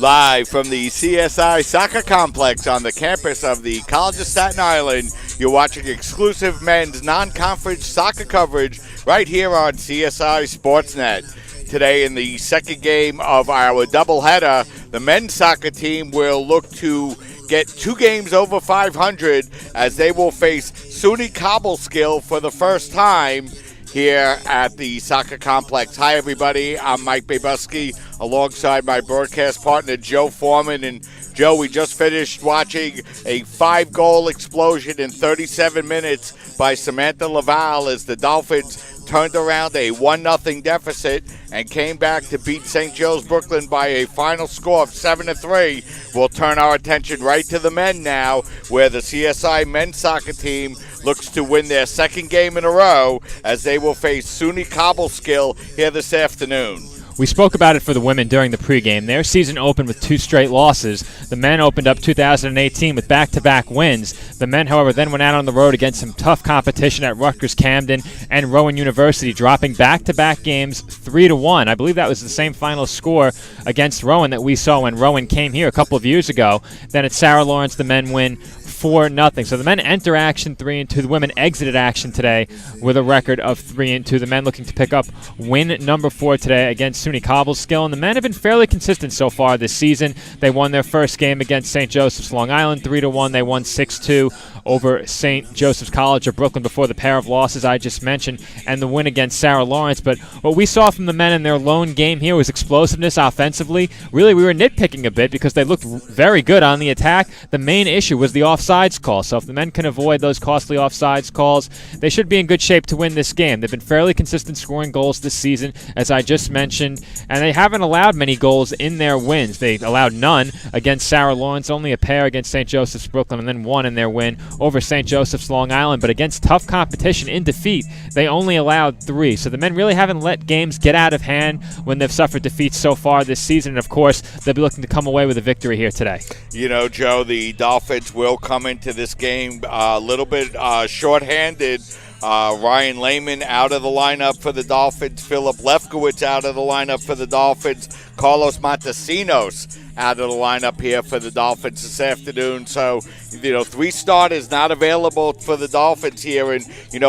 Live from the CSI Soccer Complex on the campus of the College of Staten Island, you're watching exclusive men's non-conference soccer coverage right here on CSI Sportsnet. Today in the second game of our doubleheader, the men's soccer team will look to get 2 games over 500 as they will face SUNY-Cobbleskill for the first time here at the soccer complex. Hi, everybody. I'm Mike Babuski alongside my broadcast partner, Joe Foreman. And, Joe, we just finished watching a 5-goal explosion in 37 minutes by Samantha Laval as the Dolphins turned around a 1-0 deficit and came back to beat St. Joe's Brooklyn by a final score of 7-3. We'll turn our attention right to the men now, where the CSI men's soccer team looks to win their second game in a row as they will face SUNY-Cobbleskill here this afternoon. We spoke about it for the women during the pregame. Their season opened with 2 straight losses. The men opened up 2018 with back-to-back wins. The men, however, then went out on the road against some tough competition at Rutgers Camden and Rowan University, dropping back-to-back games 3-1. I believe that was the same final score against Rowan that we saw when Rowan came here a couple of years ago. Then at Sarah Lawrence, the men win 4-0. So the men enter action 3-2. The women exited action today with a record of 3-2. The men looking to pick up win number 4 today against SUNY-Cobbleskill, and the men have been fairly consistent so far this season. They won their first game against St. Joseph's Long Island 3-1. They won 6-2 over St. Joseph's College of Brooklyn before the pair of losses I just mentioned, and the win against Sarah Lawrence. But what we saw from the men in their lone game here was explosiveness offensively. Really, we were nitpicking a bit because they looked very good on the attack. The main issue was the offsides call. So if the men can avoid those costly offsides calls, they should be in good shape to win this game. They've been fairly consistent scoring goals this season, as I just mentioned, and they haven't allowed many goals in their wins. They allowed none against Sarah Lawrence, only a pair against St. Joseph's Brooklyn, and then 1 in their win over St. Joseph's Long Island. But against tough competition in defeat, they only allowed 3. So the men really haven't let games get out of hand when they've suffered defeats so far this season. And, of course, they'll be looking to come away with a victory here today. You know, Joe, the Dolphins will come into this game a little bit shorthanded. Ryan Lehman out of the lineup for the Dolphins. Philip Lefkowitz out of the lineup for the Dolphins. Carlos Montesinos out of the lineup here for the Dolphins this afternoon. So, 3 starters not available for the Dolphins here. And,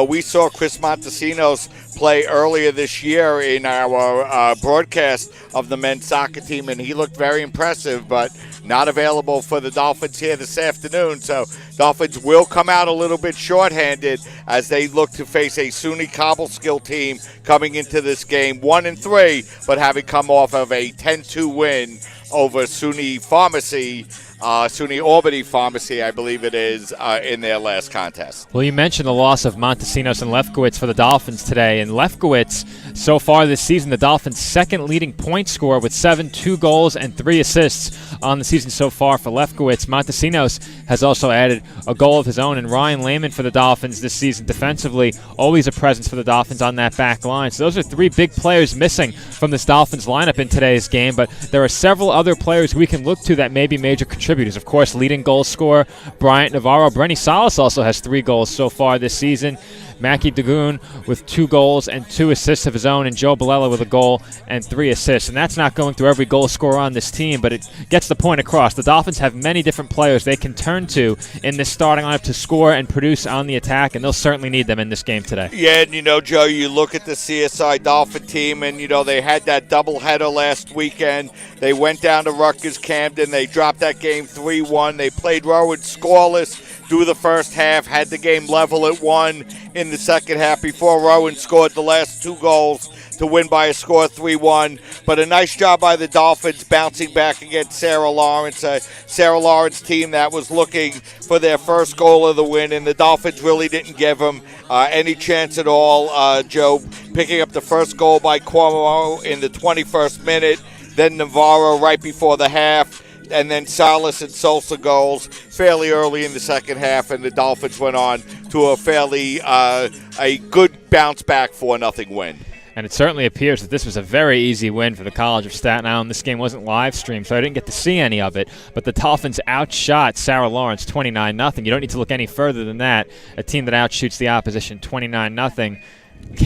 we saw Chris Montesinos play earlier this year in our broadcast of the men's soccer team, and he looked very impressive, but not available for the Dolphins here this afternoon. So Dolphins will come out a little bit shorthanded as they look to face a SUNY-Cobbleskill team coming into this game 1-3, but having come off of a 10-2 win over SUNY Albany Pharmacy, I believe it is, in their last contest. Well, you mentioned the loss of Montesinos and Lefkowitz for the Dolphins today. And Lefkowitz, so far this season, the Dolphins' second leading point scorer with 2 goals and 3 assists on the season so far for Lefkowitz. Montesinos has also added a goal of his own. And Ryan Lehman for the Dolphins this season defensively, always a presence for the Dolphins on that back line. So those are 3 big players missing from this Dolphins lineup in today's game. But there are several other players we can look to that may be major contributors. Of course, leading goal scorer Bryant Navarro. Brenny Salas also has 3 goals so far this season. Mackie Dagoon with 2 goals and 2 assists of his own, and Joe Bellella with a goal and 3 assists. And that's not going through every goal scorer on this team, but it gets the point across. The Dolphins have many different players they can turn to in this starting lineup to score and produce on the attack, and they'll certainly need them in this game today. Yeah, and Joe, you look at the CSI Dolphin team, and they had that doubleheader last weekend. They went down to Rutgers Camden. They dropped that game 3-1. They played Rowan scoreless through the first half, had the game level at 1 in the second half before Rowan scored the last 2 goals to win by a score of 3-1. But a nice job by the Dolphins bouncing back against Sarah Lawrence, a Sarah Lawrence team that was looking for their first goal of the win, and the Dolphins really didn't give them any chance at all. Joe picking up the first goal by Cuomo in the 21st minute, then Navarro right before the half, and then Salas and Sosa goals fairly early in the second half, and the Dolphins went on to a fairly a good bounce back 4-0 win. And it certainly appears that this was a very easy win for the College of Staten Island. This game wasn't live streamed, so I didn't get to see any of it. But the Dolphins outshot Sarah Lawrence 29-0. You don't need to look any further than that. A team that outshoots the opposition 29-0.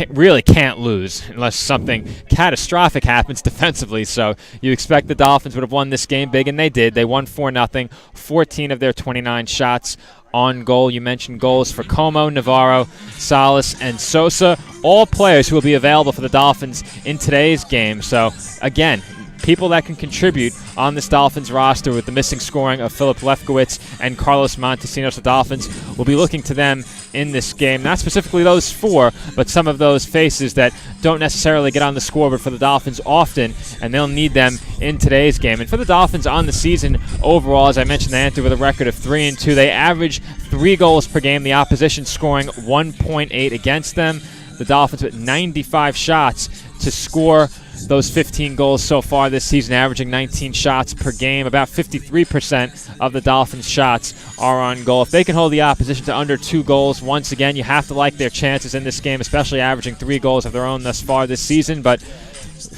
really can't lose unless something catastrophic happens defensively. So you expect the Dolphins would have won this game big, and they did. They won 4-0, 14 of their 29 shots on goal. You mentioned goals for Como, Navarro, Salas, and Sosa, all players who will be available for the Dolphins in today's game. So, again, people that can contribute on this Dolphins roster with the missing scoring of Philip Lefkowitz and Carlos Montesinos. The Dolphins will be looking to them in this game. Not specifically those four, but some of those faces that don't necessarily get on the scoreboard for the Dolphins often, and they'll need them in today's game. And for the Dolphins on the season overall, as I mentioned, they entered with a record of 3-2. They average 3 goals per game, the opposition scoring 1.8 against them. The Dolphins with 95 shots to score those 15 goals so far this season, averaging 19 shots per game. About 53% of the Dolphins' shots are on goal. If they can hold the opposition to under 2 goals, once again, you have to like their chances in this game, especially averaging 3 goals of their own thus far this season. But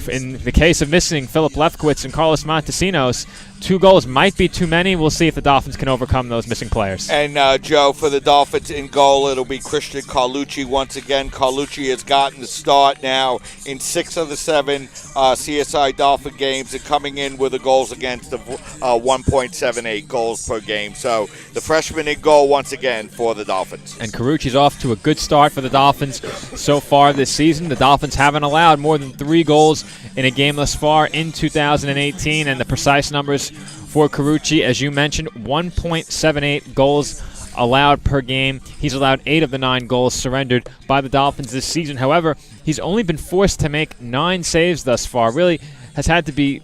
in the case of missing Philip Lefkowitz and Carlos Montesinos, 2 goals might be too many. We'll see if the Dolphins can overcome those missing players. And, Joe, for the Dolphins in goal, it'll be Christian Carlucci once again. Carlucci has gotten the start now in 6 of the 7 CSI Dolphin games and coming in with the goals against of 1.78 goals per game. So the freshman in goal once again for the Dolphins. And Carlucci's off to a good start for the Dolphins so far this season. The Dolphins haven't allowed more than 3 goals in a game thus far in 2018, and the precise numbers for Carlucci, as you mentioned, 1.78 goals allowed per game. He's allowed 8 of the 9 goals surrendered by the Dolphins this season. However, he's only been forced to make 9 saves thus far. Really has had to be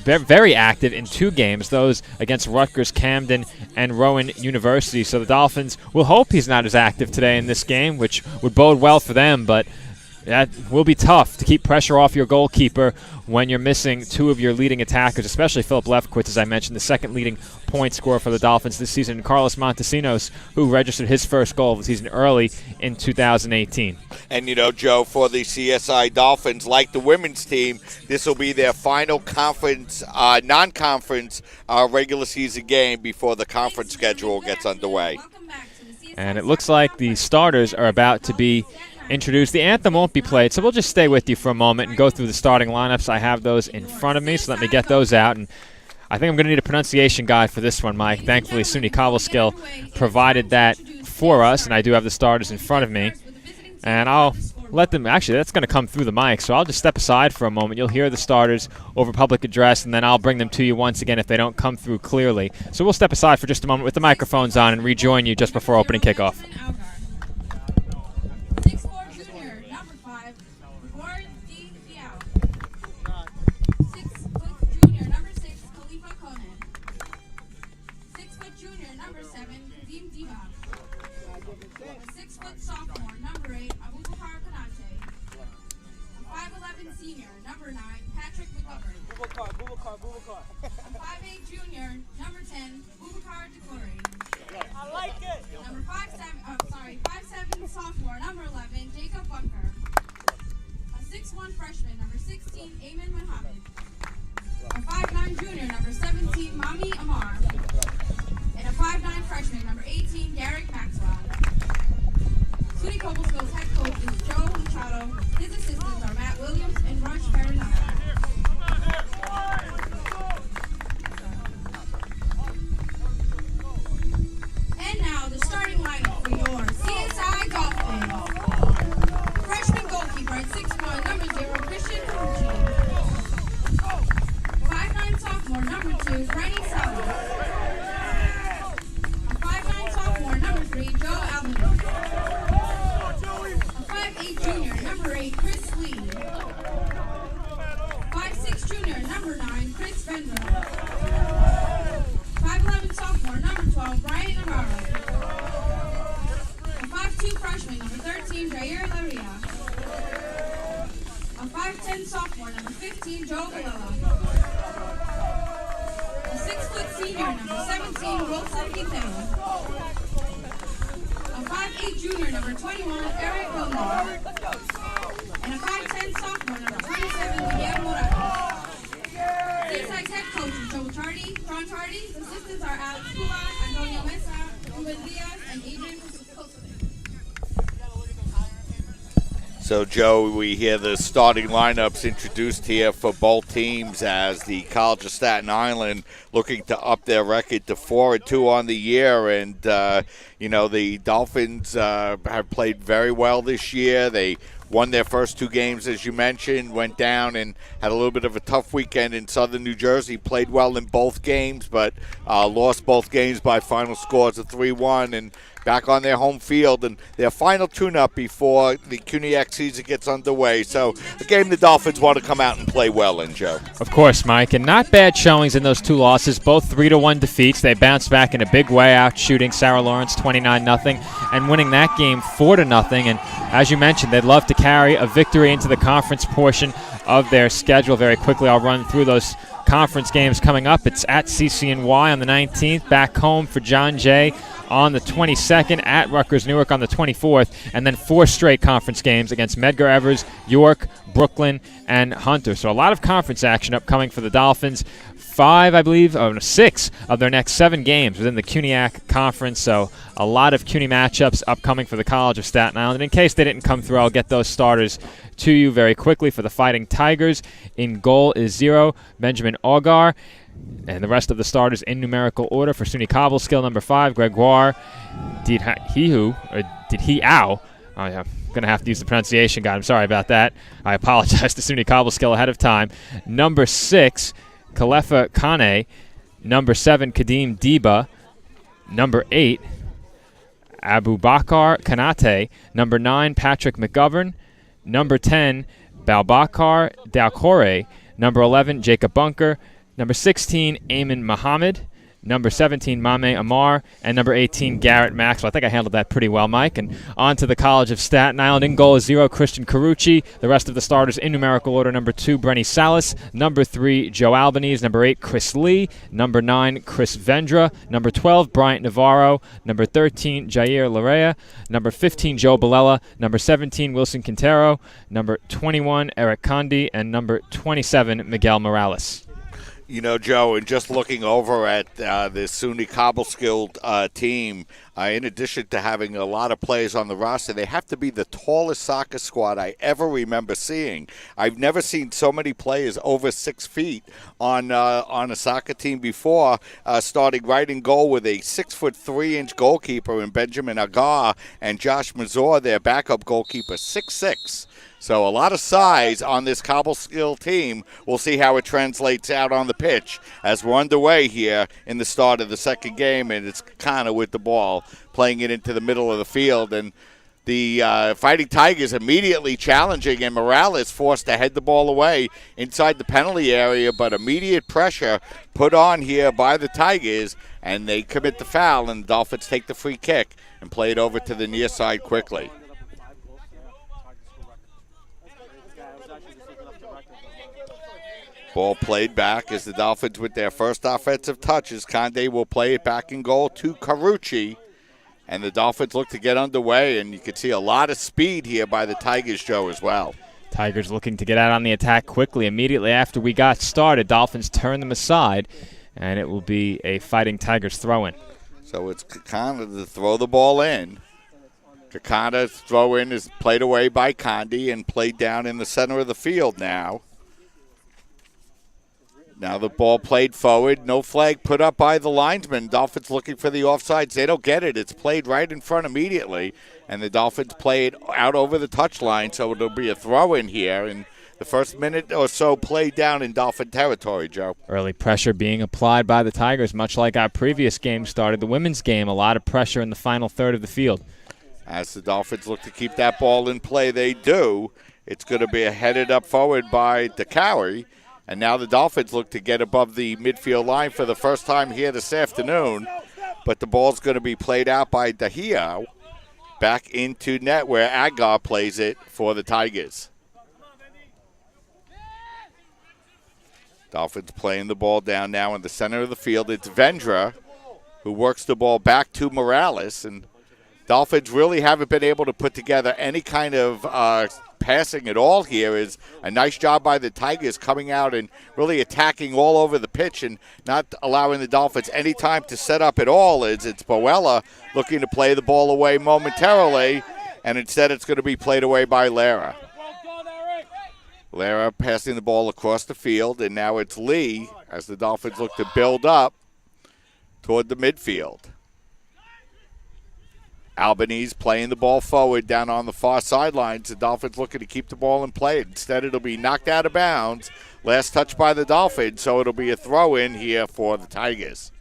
very active in 2 games, those against Rutgers, Camden, and Rowan University. So the Dolphins will hope he's not as active today in this game, which would bode well for them, but that will be tough to keep pressure off your goalkeeper when you're missing 2 of your leading attackers, especially Philip Lefkowitz, as I mentioned, the second leading point scorer for the Dolphins this season, and Carlos Montesinos, who registered his first goal of the season early in 2018. And, Joe, for the CSI Dolphins, like the women's team, this will be their final conference, non-conference regular season game before the conference schedule gets underway. And it looks like the starters are about to be introduced. The anthem won't be played, so we'll just stay with you for a moment and go through the starting lineups. I have those in front of me, so let me get those out. And I think I'm going to need a pronunciation guide for this one, Mike. Thankfully, SUNY-Cobbleskill provided that for us, and I do have the starters in front of me. And I'll let them – actually, that's going to come through the mic, so I'll just step aside for a moment. You'll hear the starters over public address, and then I'll bring them to you once again if they don't come through clearly. So we'll step aside for just a moment with the microphones on and rejoin you just before opening kickoff. SUNY-Cobbleskill's head coach is Joe Machado. His assistants are Matt Williams and Rush Farinata. And now the starting lineup for your CSI Dolphins. Freshman goalkeeper at 6'1", number 0, Christian Carlucci. 5'9" sophomore, number 2, Brenny Salas. A 5'9" sophomore, number 3, Joe Albany. A 5'8" junior, number 8, Chris Lee. 5'6" junior, number 9, Chris Benzo. 5'11" sophomore, number 12, Brian Navarro. A 5'2" freshman, number 13, Jair Laria. A 5'10" sophomore, number 15, Joe Galella. A 6' senior, number 17, Wilson Quintero. A 5'8" junior, number 21, Eric Wilner. And a 5'10" sophomore, number 27, Miguel Morales. CSI's head coach is Joe Chardy, Ron Chardy. The assistants are Alex Cuba, Antonio Mesa, Ruben Diaz, and Adrian Kosovic. So, Joe, we hear the starting lineups introduced here for both teams as the College of Staten Island looking to up their record to 4-2 on the year. And, the Dolphins have played very well this year. They won their first 2 games, as you mentioned, went down and had a little bit of a tough weekend in southern New Jersey, played well in both games, but lost both games by final scores of 3-1 and back on their home field and their final tune-up before the CUNYAC season gets underway. So a game the Dolphins want to come out and play well in, Joe. Of course, Mike, and not bad showings in those 2 losses, both 3-1 defeats. They bounced back in a big way, out shooting Sarah Lawrence 29-0 and winning that game 4-0. And as you mentioned, they'd love to carry a victory into the conference portion of their schedule. Very quickly, I'll run through those conference games coming up. It's at CCNY on the 19th, back home for John Jay on the 22nd, at Rutgers Newark on the 24th, and then 4 straight conference games against Medgar Evers, York, Brooklyn, and Hunter. So a lot of conference action upcoming for the Dolphins. 6 of their next 7 games within the CUNYAC conference. So a lot of CUNY matchups upcoming for the College of Staten Island. And in case they didn't come through, I'll get those starters to you very quickly. For the Fighting Tigers, in goal is 0, Benjamin Augar. And the rest of the starters in numerical order. For SUNY-Cobbleskill, number 5, Gregoire Dihiou. Oh, yeah. I'm going to have to use the pronunciation guide. I'm sorry about that. I apologize to SUNY-Cobbleskill ahead of time. Number 6, Kalefa Kane. Number 7, Kadeem Deba. Number 8, Abubakar Kanate. Number 9, Patrick McGovern. Number 10, Baubakar Daukore. Number 11, Jacob Bunker. Number 16, Ayman Mohammed. Number 17, Mame Amar. And number 18, Garrett Maxwell. I think I handled that pretty well, Mike. And on to the College of Staten Island. In goal is 0, Christian Carucci. The rest of the starters in numerical order. Number 2, Brenny Salas. Number 3, Joe Albanese. Number 8, Chris Lee. Number 9, Chris Vendra. Number 12, Bryant Navarro. Number 13, Jair Larea. Number 15, Joe Balella. Number 17, Wilson Quintero. Number 21, Eric Condi. And number 27, Miguel Morales. You know, Joe, and just looking over at the SUNY-Cobbleskill team, in addition to having a lot of players on the roster, they have to be the tallest soccer squad I ever remember seeing. I've never seen so many players over 6 feet on a soccer team before, starting right in goal with a 6'3" goalkeeper in Benjamin Agar and Josh Mazur, their backup goalkeeper, 6'6". So a lot of size on this Cobleskill team. We'll see how it translates out on the pitch as we're underway here in the start of the second game, and it's Kana with the ball, playing it into the middle of the field. And the Fighting Tigers immediately challenging, and Morales forced to head the ball away inside the penalty area, but immediate pressure put on here by the Tigers, and they commit the foul, and the Dolphins take the free kick and play it over to the near side quickly. Ball played back as the Dolphins with their first offensive touches. Conde will play it back in goal to Carucci. And the Dolphins look to get underway, and you can see a lot of speed here by the Tigers, Joe, as well. Tigers looking to get out on the attack quickly. Immediately after we got started, Dolphins turn them aside, and it will be a Fighting Tigers throw-in. So it's Kakana to throw the ball in. Kakana's throw-in is played away by Condi and played down in the center of the field now. Now the ball played forward. No flag put up by the linesman. Dolphins looking for the offsides. They don't get it. It's played right in front immediately. And the Dolphins play it out over the touchline, so it'll be a throw-in here. And the first minute or so played down in Dolphin territory, Joe. Early pressure being applied by the Tigers, much like our previous game started. The women's game, a lot of pressure in the final third of the field. As the Dolphins look to keep that ball in play, they do. It's going to be headed up forward by DeCowie. And now the Dolphins look to get above the midfield line for the first time here this afternoon. But the ball's going to be played out by Dahia back into net where Agar plays it for the Tigers. Dolphins playing the ball down now in the center of the field. It's Vendra who works the ball back to Morales. And Dolphins really haven't been able to put together any kind of passing at all here. Is a nice job by the Tigers coming out and really attacking all over the pitch and not allowing the Dolphins any time to set up at all. It's Boella looking to play the ball away momentarily, and instead it's going to be played away by Lara. Lara passing the ball across the field, and now it's Lee as the Dolphins look to build up toward the midfield. Albanese playing the ball forward down on the far sidelines. The Dolphins looking to keep the ball in play. Instead, it'll be knocked out of bounds. Last touch by the Dolphins, so it'll be a throw-in here for the Tigers.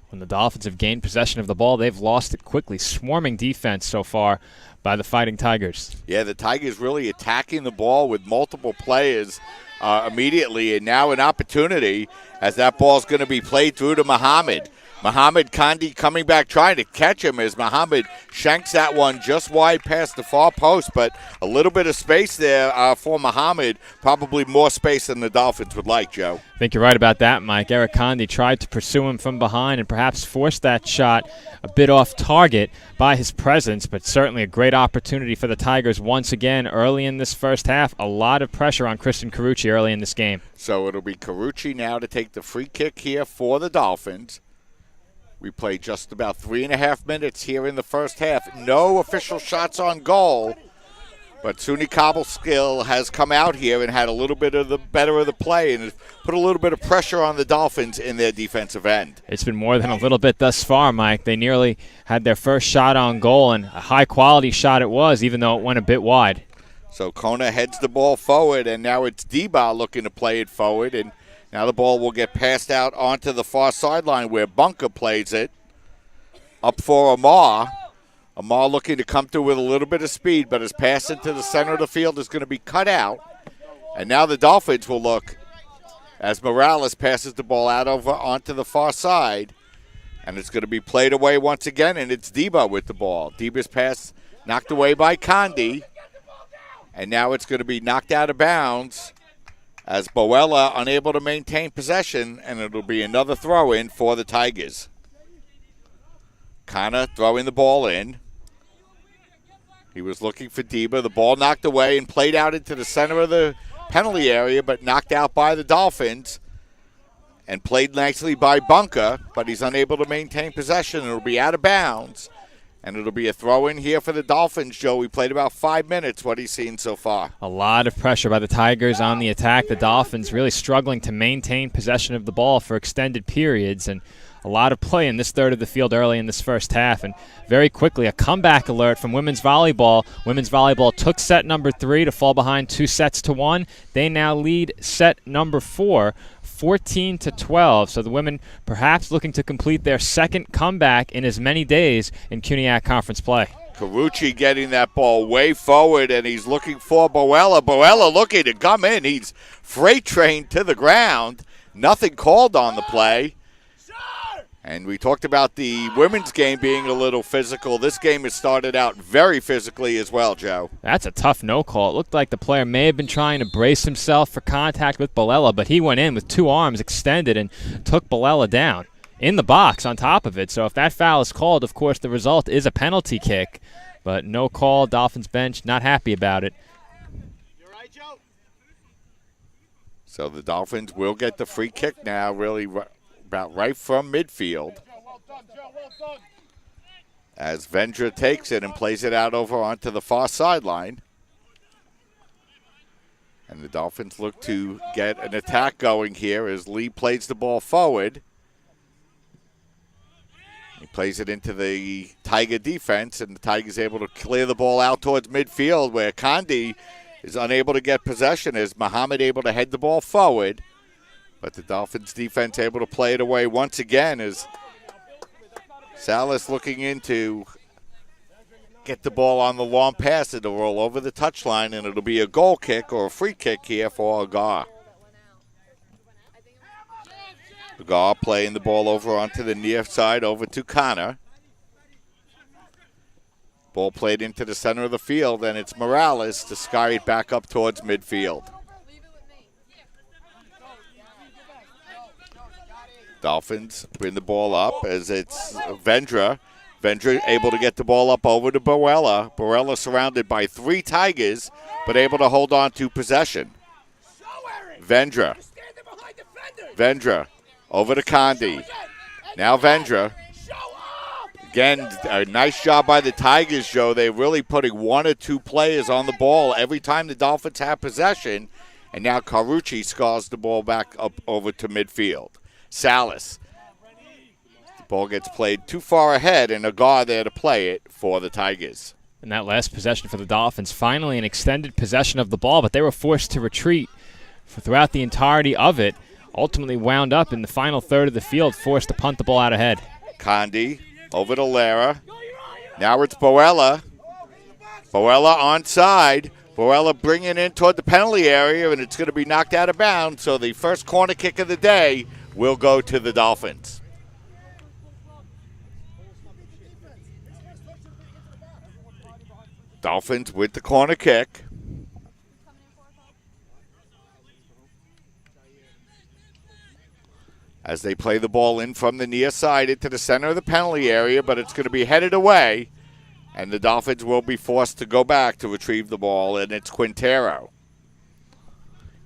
When the Dolphins have gained possession of the ball, they've lost it quickly. Swarming defense so far by the Fighting Tigers. Yeah, the Tigers really attacking the ball with multiple players immediately, and now an opportunity as that ball's going to be played through to Muhammad. Muhammad Kandi coming back trying to catch him as Muhammad shanks that one just wide past the far post, but a little bit of space there for Muhammad, probably more space than the Dolphins would like, Joe. I think you're right about that, Mike. Eric Kandi tried to pursue him from behind and perhaps force that shot a bit off target by his presence, but certainly a great opportunity for the Tigers once again early in this first half. A lot of pressure on Christian Carucci early in this game. So it'll be Carucci now to take the free kick here for the Dolphins. We played just about 3.5 minutes here in the first half. No official shots on goal, but SUNY-Cobbleskill has come out here and had a little bit of the better of the play and has put a little bit of pressure on the Dolphins in their defensive end. It's been more than a little bit thus far, Mike. They nearly had their first shot on goal, and a high-quality shot it was, even though it went a bit wide. So Kona heads the ball forward, and now it's Deba looking to play it forward, and now the ball will get passed out onto the far sideline where Bunker plays it. Up for Amar. Amar looking to come through with a little bit of speed, but his pass into the center of the field is going to be cut out. And now the Dolphins will look as Morales passes the ball out over onto the far side. And it's going to be played away once again, and it's Deba with the ball. Deba's pass knocked away by Kandi. And now it's going to be knocked out of bounds as Boella unable to maintain possession, and it'll be another throw-in for the Tigers. Kana throwing the ball in. He was looking for Deba. The ball knocked away and played out into the center of the penalty area, but knocked out by the Dolphins. And played nicely by Bunker, but he's unable to maintain possession. It'll be out of bounds. And it'll be a throw-in here for the Dolphins, Joe. We played about 5 minutes. What he's seen so far. A lot of pressure by the Tigers on the attack. The Dolphins really struggling to maintain possession of the ball for extended periods. And a lot of play in this third of the field early in this first half. And very quickly, a comeback alert from women's volleyball. Women's volleyball took set number 3 to fall behind 2-1. They now lead set number 4. 14-12, so the women perhaps looking to complete their second comeback in as many days in CUNYAC conference play. Carucci getting that ball way forward, and he's looking for Boella. Boella looking to come in. He's freight trained to the ground. Nothing called on the play. And we talked about the women's game being a little physical. This game has started out very physically as well, Joe. That's a tough no call. It looked like the player may have been trying to brace himself for contact with Boella, but he went in with 2 arms extended and took Boella down in the box on top of it. So if that foul is called, of course, the result is a penalty kick. But no call. Dolphins bench not happy about it. So the Dolphins will get the free kick now, really about right from midfield. As Vendra takes it and plays it out over onto the far sideline. And the Dolphins look to get an attack going here as Lee plays the ball forward. He plays it into the Tiger defense, and the Tigers able to clear the ball out towards midfield where Kandi is unable to get possession as Muhammad able to head the ball forward. But the Dolphins defense able to play it away once again as Salas looking in to get the ball on the long pass. It'll roll over the touchline, and it'll be a goal kick or a free kick here for Agar. Agar playing the ball over onto the near side over to Connor. Ball played into the center of the field, and it's Morales to scurry it back up towards midfield. Dolphins bring the ball up as it's Vendra. Vendra able to get the ball up over to Boella. Boella surrounded by 3 Tigers, but able to hold on to possession. Vendra. Vendra over to Kandi. Now Vendra Again, a nice job by the Tigers, Joe. They're really putting one or two players on the ball every time the Dolphins have possession. And now Carucci scores the ball back up over to midfield. Salas. The ball gets played too far ahead, and a guard there to play it for the Tigers. And that last possession for the Dolphins, finally an extended possession of the ball, but they were forced to retreat throughout the entirety of it. Ultimately wound up in the final third of the field, forced to punt the ball out ahead. Condi over to Lara. Now it's Boella. Boella onside. Boella bringing in toward the penalty area, and it's going to be knocked out of bounds. So the first corner kick of the day will go to the Dolphins. Dolphins with the corner kick. As they play the ball in from the near side into the center of the penalty area, but it's going to be headed away. And the Dolphins will be forced to go back to retrieve the ball, and it's Quintero.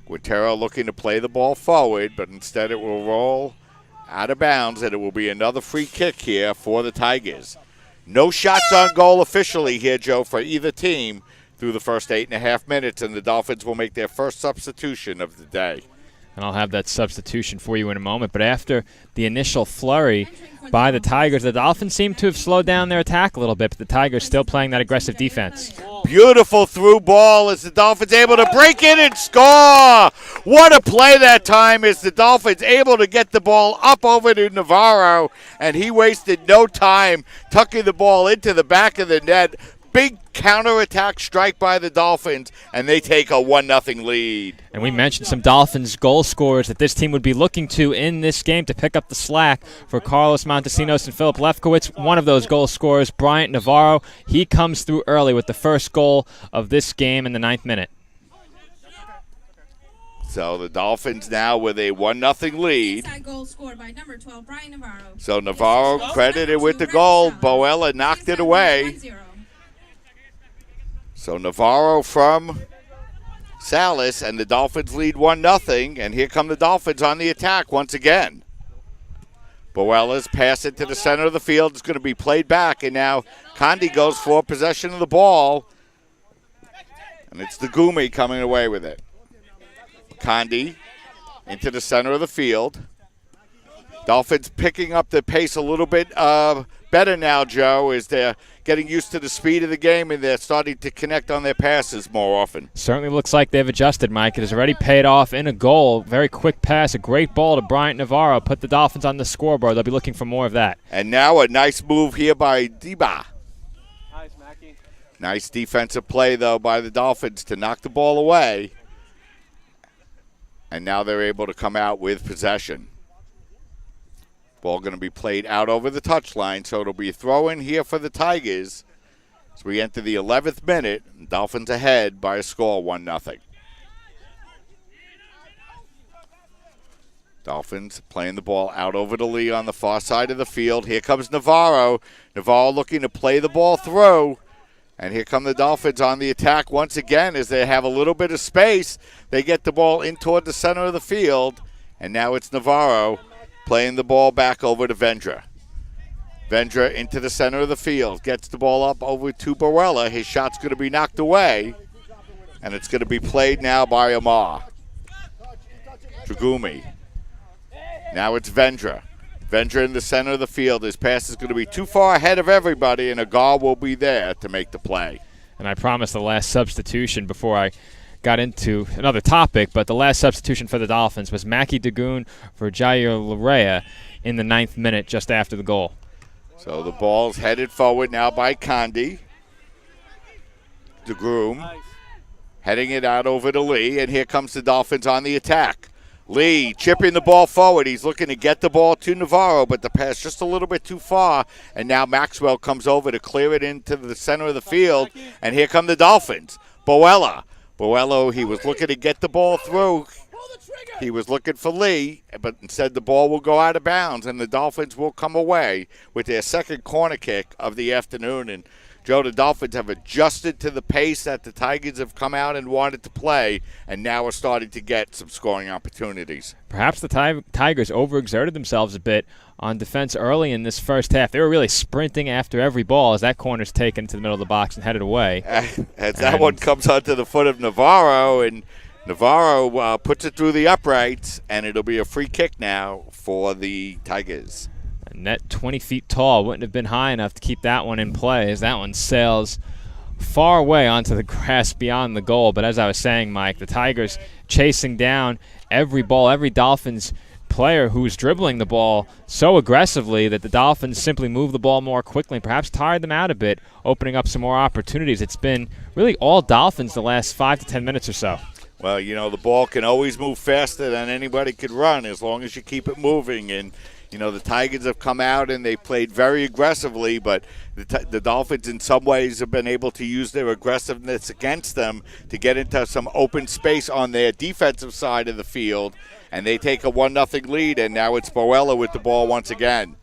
Quintero looking to play the ball forward, but instead it will roll out of bounds, and it will be another free kick here for the Tigers. No shots on goal officially here, Joe, for either team through the first 8.5 minutes, and the Dolphins will make their first substitution of the day. And I'll have that substitution for you in a moment. But after the initial flurry by the Tigers, the Dolphins seem to have slowed down their attack a little bit, but the Tigers still playing that aggressive defense. Beautiful through ball as the Dolphins able to break in and score. What a play that time as the Dolphins able to get the ball up over to Navarro, and he wasted no time tucking the ball into the back of the net. Big counterattack strike by the Dolphins, and they take a 1-0 lead. And we mentioned some Dolphins goal scorers that this team would be looking to in this game to pick up the slack for Carlos Montesinos and Philip Lefkowitz. One of those goal scorers, Bryant Navarro, he comes through early with the first goal of this game in the 9th minute. So the Dolphins now with a 1-0 lead. Goal scored by number 12, Bryant Navarro. So Navarro credited with the goal. Boella knocked it away. So Navarro from Salas, and the Dolphins lead 1-0. And here come the Dolphins on the attack once again. Boella's pass it to the center of the field. It's going to be played back, and now Condi goes for possession of the ball. And it's the Gumi coming away with it. Condi into the center of the field. Dolphins picking up the pace a little bit better now, Joe, as they're getting used to the speed of the game, and they're starting to connect on their passes more often. Certainly looks like they've adjusted, Mike. It has already paid off in a goal. Very quick pass, a great ball to Bryant Navarro. Put the Dolphins on the scoreboard. They'll be looking for more of that. And now a nice move here by Deba. Nice, Mackie. Nice defensive play, though, by the Dolphins to knock the ball away. And now they're able to come out with possession. Ball going to be played out over the touchline, so it'll be a throw-in here for the Tigers as we enter the 11th minute. Dolphins ahead by a score 1-0. Dolphins playing the ball out over to Lee on the far side of the field. Here comes Navarro. Navarro looking to play the ball through. And here come the Dolphins on the attack once again as they have a little bit of space. They get the ball in toward the center of the field. And now it's Navarro playing the ball back over to Vendra. Vendra into the center of the field. Gets the ball up over to Boella. His shot's going to be knocked away. And it's going to be played now by Amar. Dragumi. Now it's Vendra. Vendra in the center of the field. His pass is going to be too far ahead of everybody, and a guard will be there to make the play. And I promised the last substitution before I got into another topic, but the last substitution for the Dolphins was Mackie Dagoon for Jair Larea in the 9th minute just after the goal. So the ball's headed forward now by Condi. Dagoon heading it out over to Lee, and here comes the Dolphins on the attack. Lee chipping the ball forward. He's looking to get the ball to Navarro, but the pass just a little bit too far. And now Maxwell comes over to clear it into the center of the field. And here come the Dolphins. Boella, he was looking to get the ball through. He was looking for Lee, but instead the ball will go out of bounds, and the Dolphins will come away with their second corner kick of the afternoon. And Joe, the Dolphins have adjusted to the pace that the Tigers have come out and wanted to play, and now are starting to get some scoring opportunities. Perhaps the Tigers overexerted themselves a bit on defense early in this first half. They were really sprinting after every ball as that corner's taken to the middle of the box and headed away. As that one comes onto the foot of Navarro, and Navarro puts it through the uprights, and it'll be a free kick now for the Tigers. A net 20 feet tall wouldn't have been high enough to keep that one in play as that one sails far away onto the grass beyond the goal. But as I was saying, Mike, the Tigers chasing down every ball, every Dolphins player who's dribbling the ball so aggressively that the Dolphins simply move the ball more quickly and perhaps tired them out a bit, opening up some more opportunities. It's been really all Dolphins the last 5 to 10 minutes or so. Well, you know, the ball can always move faster than anybody could run as long as you keep it moving. And, you know, the Tigers have come out and they played very aggressively, but the Dolphins in some ways have been able to use their aggressiveness against them to get into some open space on their defensive side of the field. And they take a 1-0 lead, and now it's Boella with the ball once again.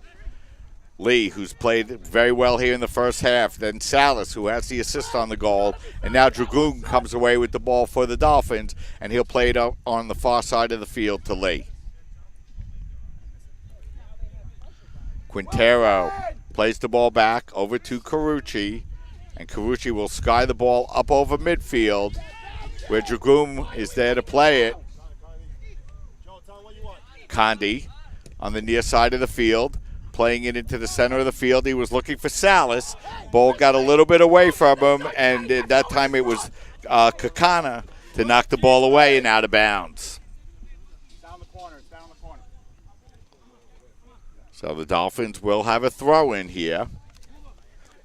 Lee, who's played very well here in the first half. Then Salas, who has the assist on the goal. And now Dragoon comes away with the ball for the Dolphins, and he'll play it up on the far side of the field to Lee. Quintero plays the ball back over to Carucci, and Carucci will sky the ball up over midfield, where Dragoon is there to play it. Condi on the near side of the field, playing it into the center of the field. He was looking for Salas. Ball got a little bit away from him, and at that time it was Kakana to knock the ball away and out of bounds. Down the corner, it's down the corner. So the Dolphins will have a throw-in here,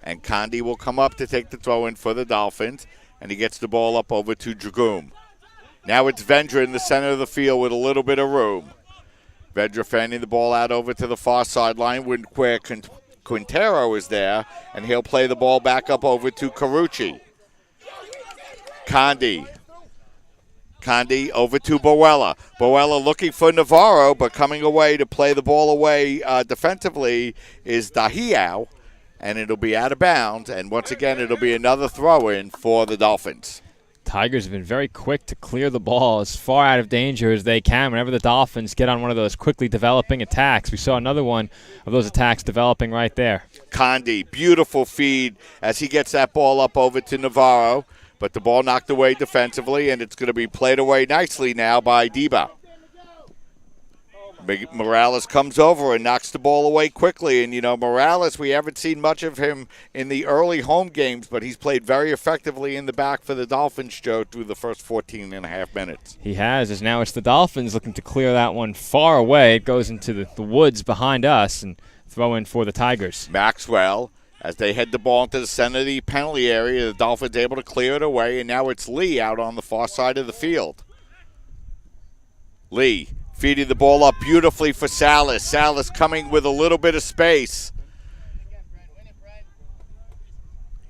and Condi will come up to take the throw-in for the Dolphins, and he gets the ball up over to Dragoon. Now it's Vendra in the center of the field with a little bit of room. Vedra fanning the ball out over to the far sideline where Quintero is there, and he'll play the ball back up over to Carucci. Condi over to Boella. Boella looking for Navarro, but coming away to play the ball away defensively is Dahiao, and it'll be out of bounds, and once again it'll be another throw-in for the Dolphins. Tigers have been very quick to clear the ball as far out of danger as they can whenever the Dolphins get on one of those quickly developing attacks. We saw another one of those attacks developing right there. Condi, beautiful feed as he gets that ball up over to Navarro, but the ball knocked away defensively, and it's going to be played away nicely now by Deba. Morales comes over and knocks the ball away quickly. And, you know, Morales, we haven't seen much of him in the early home games, but he's played very effectively in the back for the Dolphins, Joe, through the first 14 and a half minutes. He has, as now it's the Dolphins looking to clear that one far away. It goes into the woods behind us and throw in for the Tigers. Maxwell, as they head the ball into the center of the penalty area, the Dolphins able to clear it away, and now it's Lee out on the far side of the field. Lee feeding the ball up beautifully for Salas. Salas coming with a little bit of space.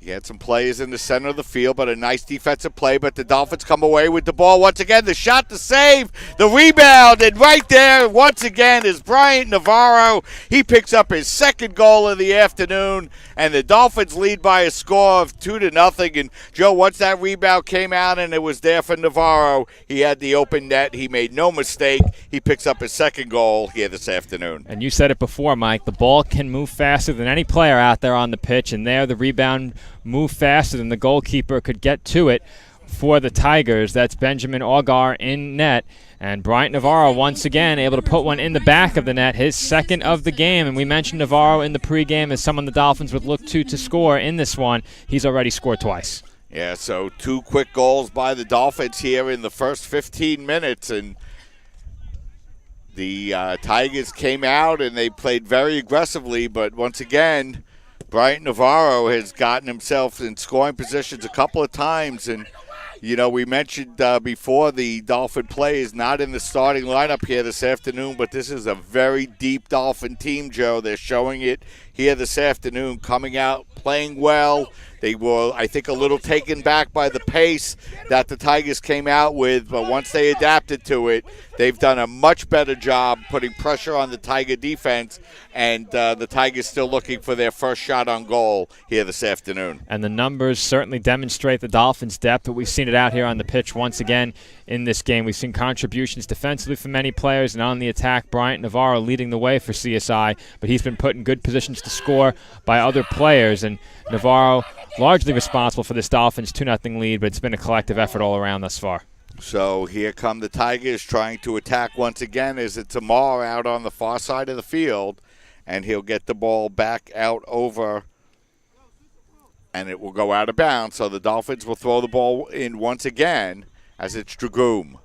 He had some players in the center of the field, but a nice defensive play. But the Dolphins come away with the ball once again. The shot, the save, the rebound, and right there once again is Bryant Navarro. He picks up his second goal of the afternoon, and the Dolphins lead by a score of 2-0. And Joe, once that rebound came out and it was there for Navarro, he had the open net. He made no mistake. He picks up his second goal here this afternoon. And you said it before, Mike. The ball can move faster than any player out there on the pitch, and there the rebound moved faster than the goalkeeper could get to it for the Tigers. That's Benjamin Augar in net. And Bryant Navarro once again able to put one in the back of the net, his second of the game. And we mentioned Navarro in the pregame as someone the Dolphins would look to score in this one. He's already scored twice. Yeah, so 2 quick goals by the Dolphins here in the first 15 minutes. And the Tigers came out and they played very aggressively, but once again, Bryant Navarro has gotten himself in scoring positions a couple of times. And, you know, we mentioned before the Dolphin play is not in the starting lineup here this afternoon, but this is a very deep Dolphin team, Joe. They're showing it here this afternoon, coming out, playing well. They were, I think, a little taken back by the pace that the Tigers came out with, but once they adapted to it, they've done a much better job putting pressure on the Tiger defense, and the Tigers still looking for their first shot on goal here this afternoon. And the numbers certainly demonstrate the Dolphins' depth, but we've seen it out here on the pitch once again in this game. We've seen contributions defensively from many players, and on the attack, Bryant Navarro leading the way for CSI, but he's been put in good positions to score by other players, and Navarro largely responsible for this Dolphins 2-0 lead, but it's been a collective effort all around thus far. So here come the Tigers trying to attack once again as it's Amar out on the far side of the field, and he'll get the ball back out over, and it will go out of bounds. So the Dolphins will throw the ball in once again as it's Dragoom.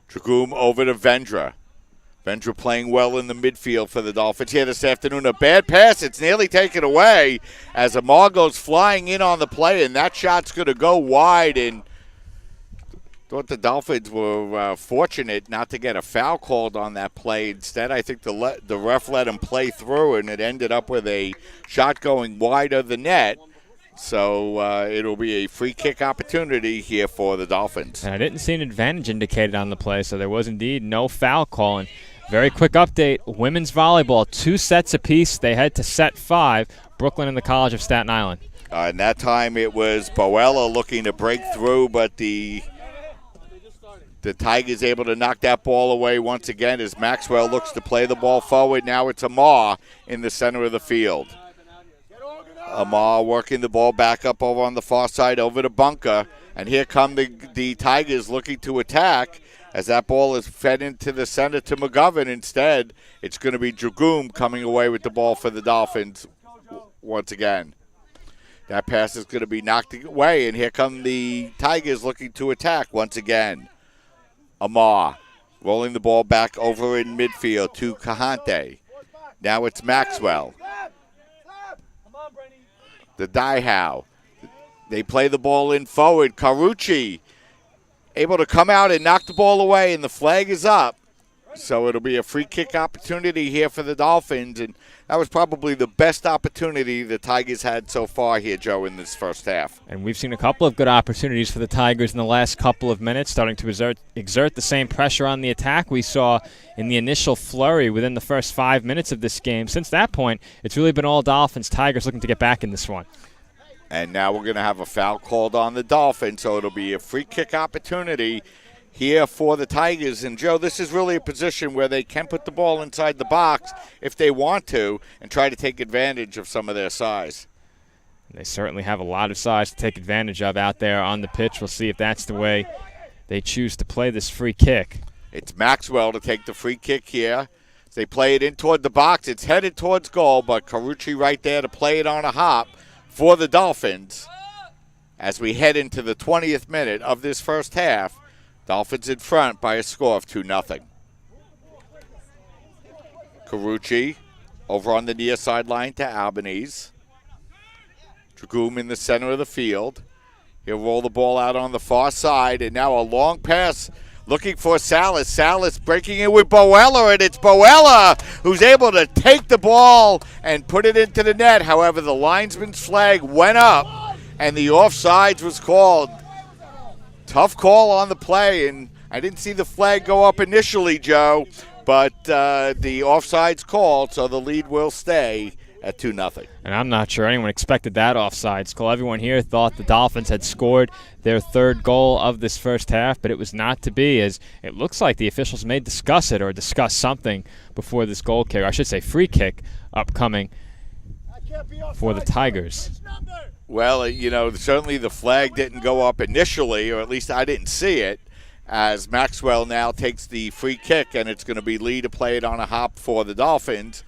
Dragoom over to Vendra. Vendra playing well in the midfield for the Dolphins here this afternoon. A bad pass. It's nearly taken away as Amar goes flying in on the play, and that shot's going to go wide. And thought the Dolphins were fortunate not to get a foul called on that play. Instead, I think the ref let him play through, and it ended up with a shot going wide of the net. So it'll be a free kick opportunity here for the Dolphins. And I didn't see an advantage indicated on the play, so there was indeed no foul call. And very quick update, women's volleyball, 2 sets apiece. They head to set 5, Brooklyn and the College of Staten Island. And that time it was Boella looking to break through, but the Tigers able to knock that ball away once again as Maxwell looks to play the ball forward. Now it's Amar in the center of the field. Amar working the ball back up over on the far side over to Bunker. And here come the Tigers looking to attack as that ball is fed into the center to McGovern. Instead, it's going to be Dragoom coming away with the ball for the Dolphins once again. That pass is going to be knocked away, and here come the Tigers looking to attack once again. Amar rolling the ball back over in midfield to Kahante. Now it's Maxwell. The Daihow. They play the ball in forward. Carucci able to come out and knock the ball away, and the flag is up. So it'll be a free kick opportunity here for the Dolphins, and that was probably the best opportunity the Tigers had so far here, Joe, in this first half. And we've seen a couple of good opportunities for the Tigers in the last couple of minutes, starting to exert the same pressure on the attack we saw in the initial flurry within the first 5 minutes of this game. Since that point, it's really been all Dolphins. Tigers looking to get back in this one. And now we're going to have a foul called on the Dolphins, so it'll be a free kick opportunity here for the Tigers. And, Joe, this is really a position where they can put the ball inside the box if they want to and try to take advantage of some of their size. They certainly have a lot of size to take advantage of out there on the pitch. We'll see if that's the way they choose to play this free kick. It's Maxwell to take the free kick here. They play it in toward the box. It's headed towards goal, but Carucci right there to play it on a hop for the Dolphins as we head into the 20th minute of this first half. Dolphins in front by a score of 2-0. Carucci over on the near sideline to Albanese. Dragoom in the center of the field. He'll roll the ball out on the far side, and now a long pass looking for Salas. Salas breaking in with Boella, and it's Boella who's able to take the ball and put it into the net. However, the linesman's flag went up, and the offsides was called. Tough call on the play, and I didn't see the flag go up initially, Joe, but the offside's called, so the lead will stay at 2-0. And I'm not sure anyone expected that offsides call. Everyone here thought the Dolphins had scored their third goal of this first half, but it was not to be, as it looks like the officials may discuss it or discuss something before this goal kick, or I should say free kick, upcoming for the Tigers. Well, you know, certainly the flag didn't go up initially, or at least I didn't see it, as Maxwell now takes the free kick, and it's going to be Lee to play it on a hop for the Dolphins,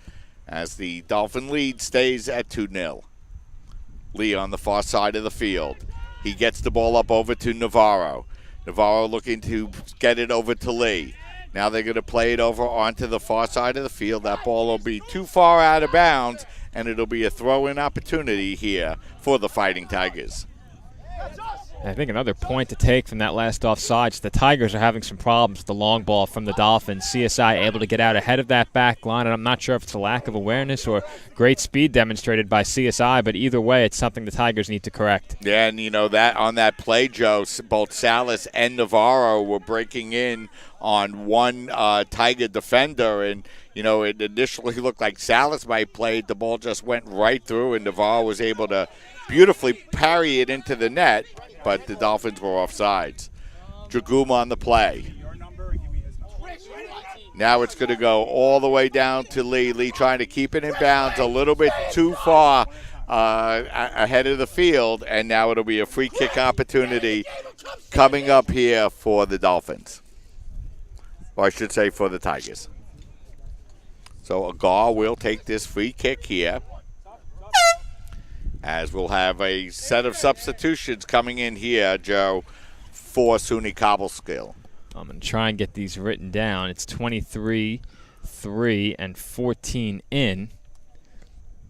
as the Dolphin lead stays at 2-0. Lee on the far side of the field. He gets the ball up over to Navarro. Navarro looking to get it over to Lee. Now they're going to play it over onto the far side of the field. That ball will be too far out of bounds, and it'll be a throw-in opportunity here for the Fighting Tigers. I think another point to take from that last offside is the Tigers are having some problems with the long ball from the Dolphins. CSI able to get out ahead of that back line, and I'm not sure if it's a lack of awareness or great speed demonstrated by CSI, but either way, it's something the Tigers need to correct. Yeah, and that on that play, Joe, both Salas and Navarro were breaking in on one Tiger defender, and it initially looked like Salas might play it. The ball just went right through, and Navarro was able to beautifully parry it into the net, but the Dolphins were offsides. Dragoom on the play. Now it's going to go all the way down to Lee. Lee trying to keep it in bounds a little bit too far ahead of the field, and now it'll be a free kick opportunity coming up here for the Dolphins. Or I should say for the Tigers. So Agar will take this free kick here, as we'll have a set of substitutions coming in here, Joe, for SUNY-Cobbleskill. I'm going to try and get these written down. It's 23, 3, and 14 in,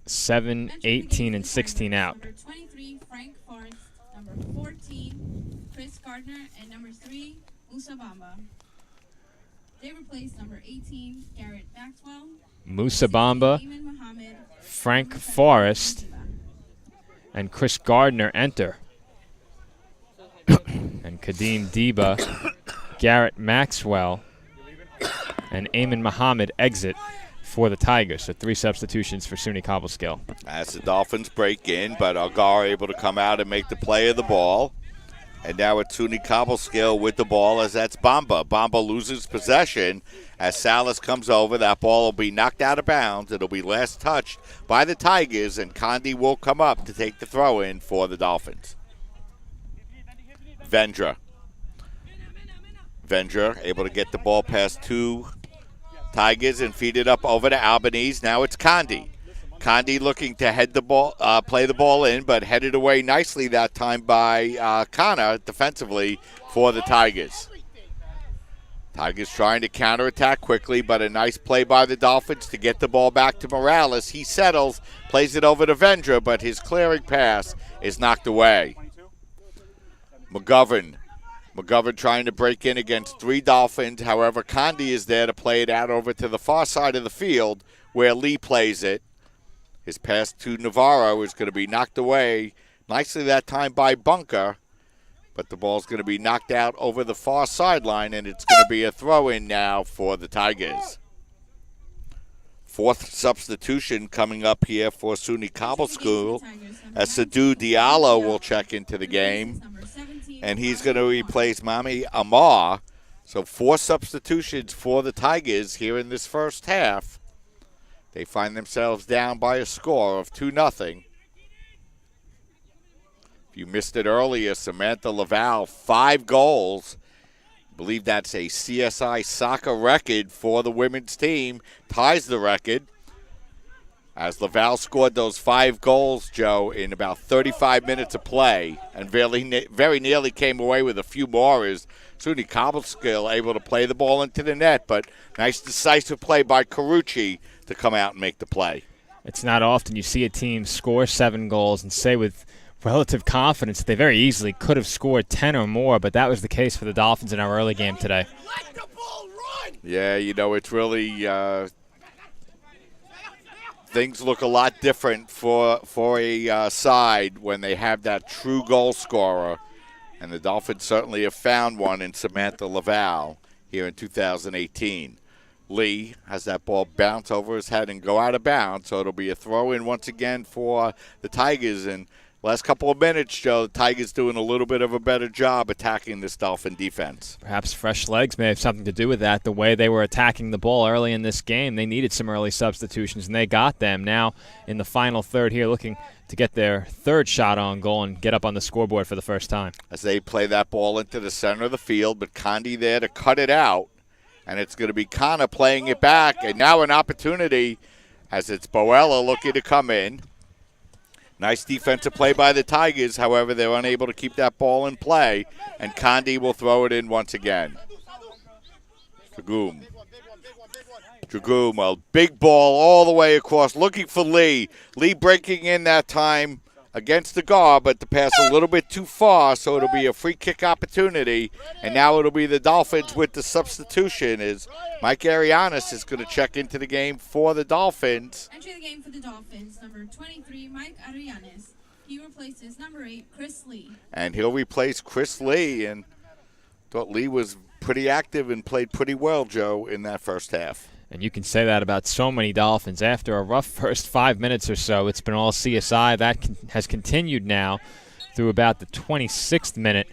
7, 18, and 16 out. Number 23, Frank Forrest. Number 14, Chris Gardner. And number 3, Musa Bamba. They replaced number 18, Garrett Maxwell. Musa Bamba, Frank Forrest, and Chris Gardner enter. And Kadeem Deba, Garrett Maxwell, and Ayman Muhammad exit for the Tigers. So 3 substitutions for SUNY-Cobbleskill. As the Dolphins break in, but Agar able to come out and make the play of the ball. And now it's SUNY-Cobbleskill with the ball, as that's Bamba. Bamba loses possession as Salas comes over. That ball will be knocked out of bounds. It'll be last touched by the Tigers, and Condi will come up to take the throw-in for the Dolphins. Vendra able to get the ball past 2 Tigers and feed it up over to Albanese. Now it's Condi. Condi looking to head the ball, play the ball in, but headed away nicely that time by Connor defensively for the Tigers. Tigers trying to counterattack quickly, but a nice play by the Dolphins to get the ball back to Morales. He settles, plays it over to Vendra, but his clearing pass is knocked away. McGovern trying to break in against 3 Dolphins. However, Condi is there to play it out over to the far side of the field where Lee plays it. His pass to Navarro is going to be knocked away nicely that time by Bunker, but the ball's going to be knocked out over the far sideline, and it's going to be a throw-in now for the Tigers. 4th substitution coming up here for SUNY-Cobbleskill, as Sadou Diallo will check into the game, and he's going to replace Mami Amar. So 4 substitutions for the Tigers here in this first half. They find themselves down by a score of 2-0. If you missed it earlier, Samantha Laval, 5 goals. I believe that's a CSI soccer record for the women's team. Ties the record, as Laval scored those 5 goals, Joe, in about 35 minutes of play, and very nearly came away with a few more as SUNY-Cobbleskill able to play the ball into the net, but nice decisive play by Carucci to come out and make the play. It's not often you see a team score 7 goals and say with relative confidence that they very easily could have scored 10 or more, but that was the case for the Dolphins in our early game today. Yeah, it's really things look a lot different for a side when they have that true goal scorer, and the Dolphins certainly have found one in Samantha Laval here in 2018. Lee has that ball bounce over his head and go out of bounds, so it'll be a throw-in once again for the Tigers. And last couple of minutes, Joe, the Tigers doing a little bit of a better job attacking this Dolphin defense. Perhaps fresh legs may have something to do with that. The way they were attacking the ball early in this game, they needed some early substitutions, and they got them. Now in the final third here, looking to get their 3rd shot on goal and get up on the scoreboard for the first time. As they play that ball into the center of the field, but Condi there to cut it out. And it's going to be Connor playing it back. And now an opportunity as it's Boella looking to come in. Nice defensive play by the Tigers. However, they're unable to keep that ball in play. And Condi will throw it in once again. Dragoom, a big ball all the way across, looking for Lee. Lee breaking in that time against the guard, but the pass a little bit too far, so it'll be a free kick opportunity. And now it'll be the Dolphins with the substitution as Mike Arianis is going to check into the game for the Dolphins. Entry the game for the Dolphins, number 23, Mike Arianes. He replaces number 8, Chris Lee. And he'll replace Chris Lee, and thought Lee was pretty active and played pretty well, Joe, in that first half. And you can say that about so many Dolphins. After a rough first 5 minutes or so, it's been all CSI. That has continued now through about the 26th minute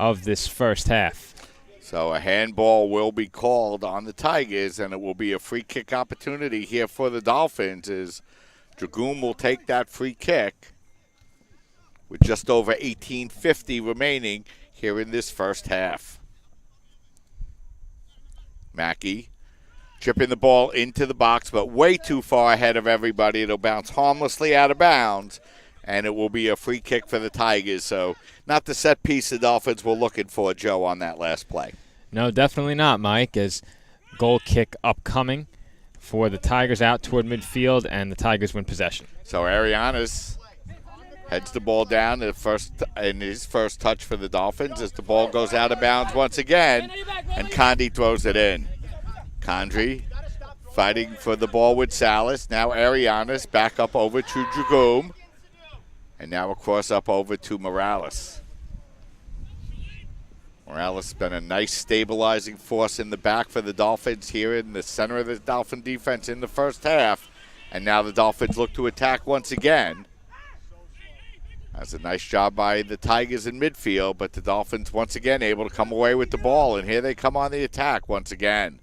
of this first half. So a handball will be called on the Tigers, and it will be a free kick opportunity here for the Dolphins as Dragoon will take that free kick with just over 18:50 remaining here in this first half. Mackey chipping the ball into the box, but way too far ahead of everybody. It'll bounce harmlessly out of bounds, and it will be a free kick for the Tigers. So not the set piece the Dolphins were looking for, Joe, on that last play. No, definitely not, Mike, as goal kick upcoming for the Tigers out toward midfield, and the Tigers win possession. So Arianis heads the ball down in his first touch for the Dolphins as the ball goes out of bounds once again, and Condi throws it in. Condry fighting for the ball with Salas. Now Arianis back up over to Dragoon. And now across up over to Morales. Morales has been a nice stabilizing force in the back for the Dolphins here in the center of the Dolphin defense in the first half. And now the Dolphins look to attack once again. That's a nice job by the Tigers in midfield, but the Dolphins once again able to come away with the ball. And here they come on the attack once again.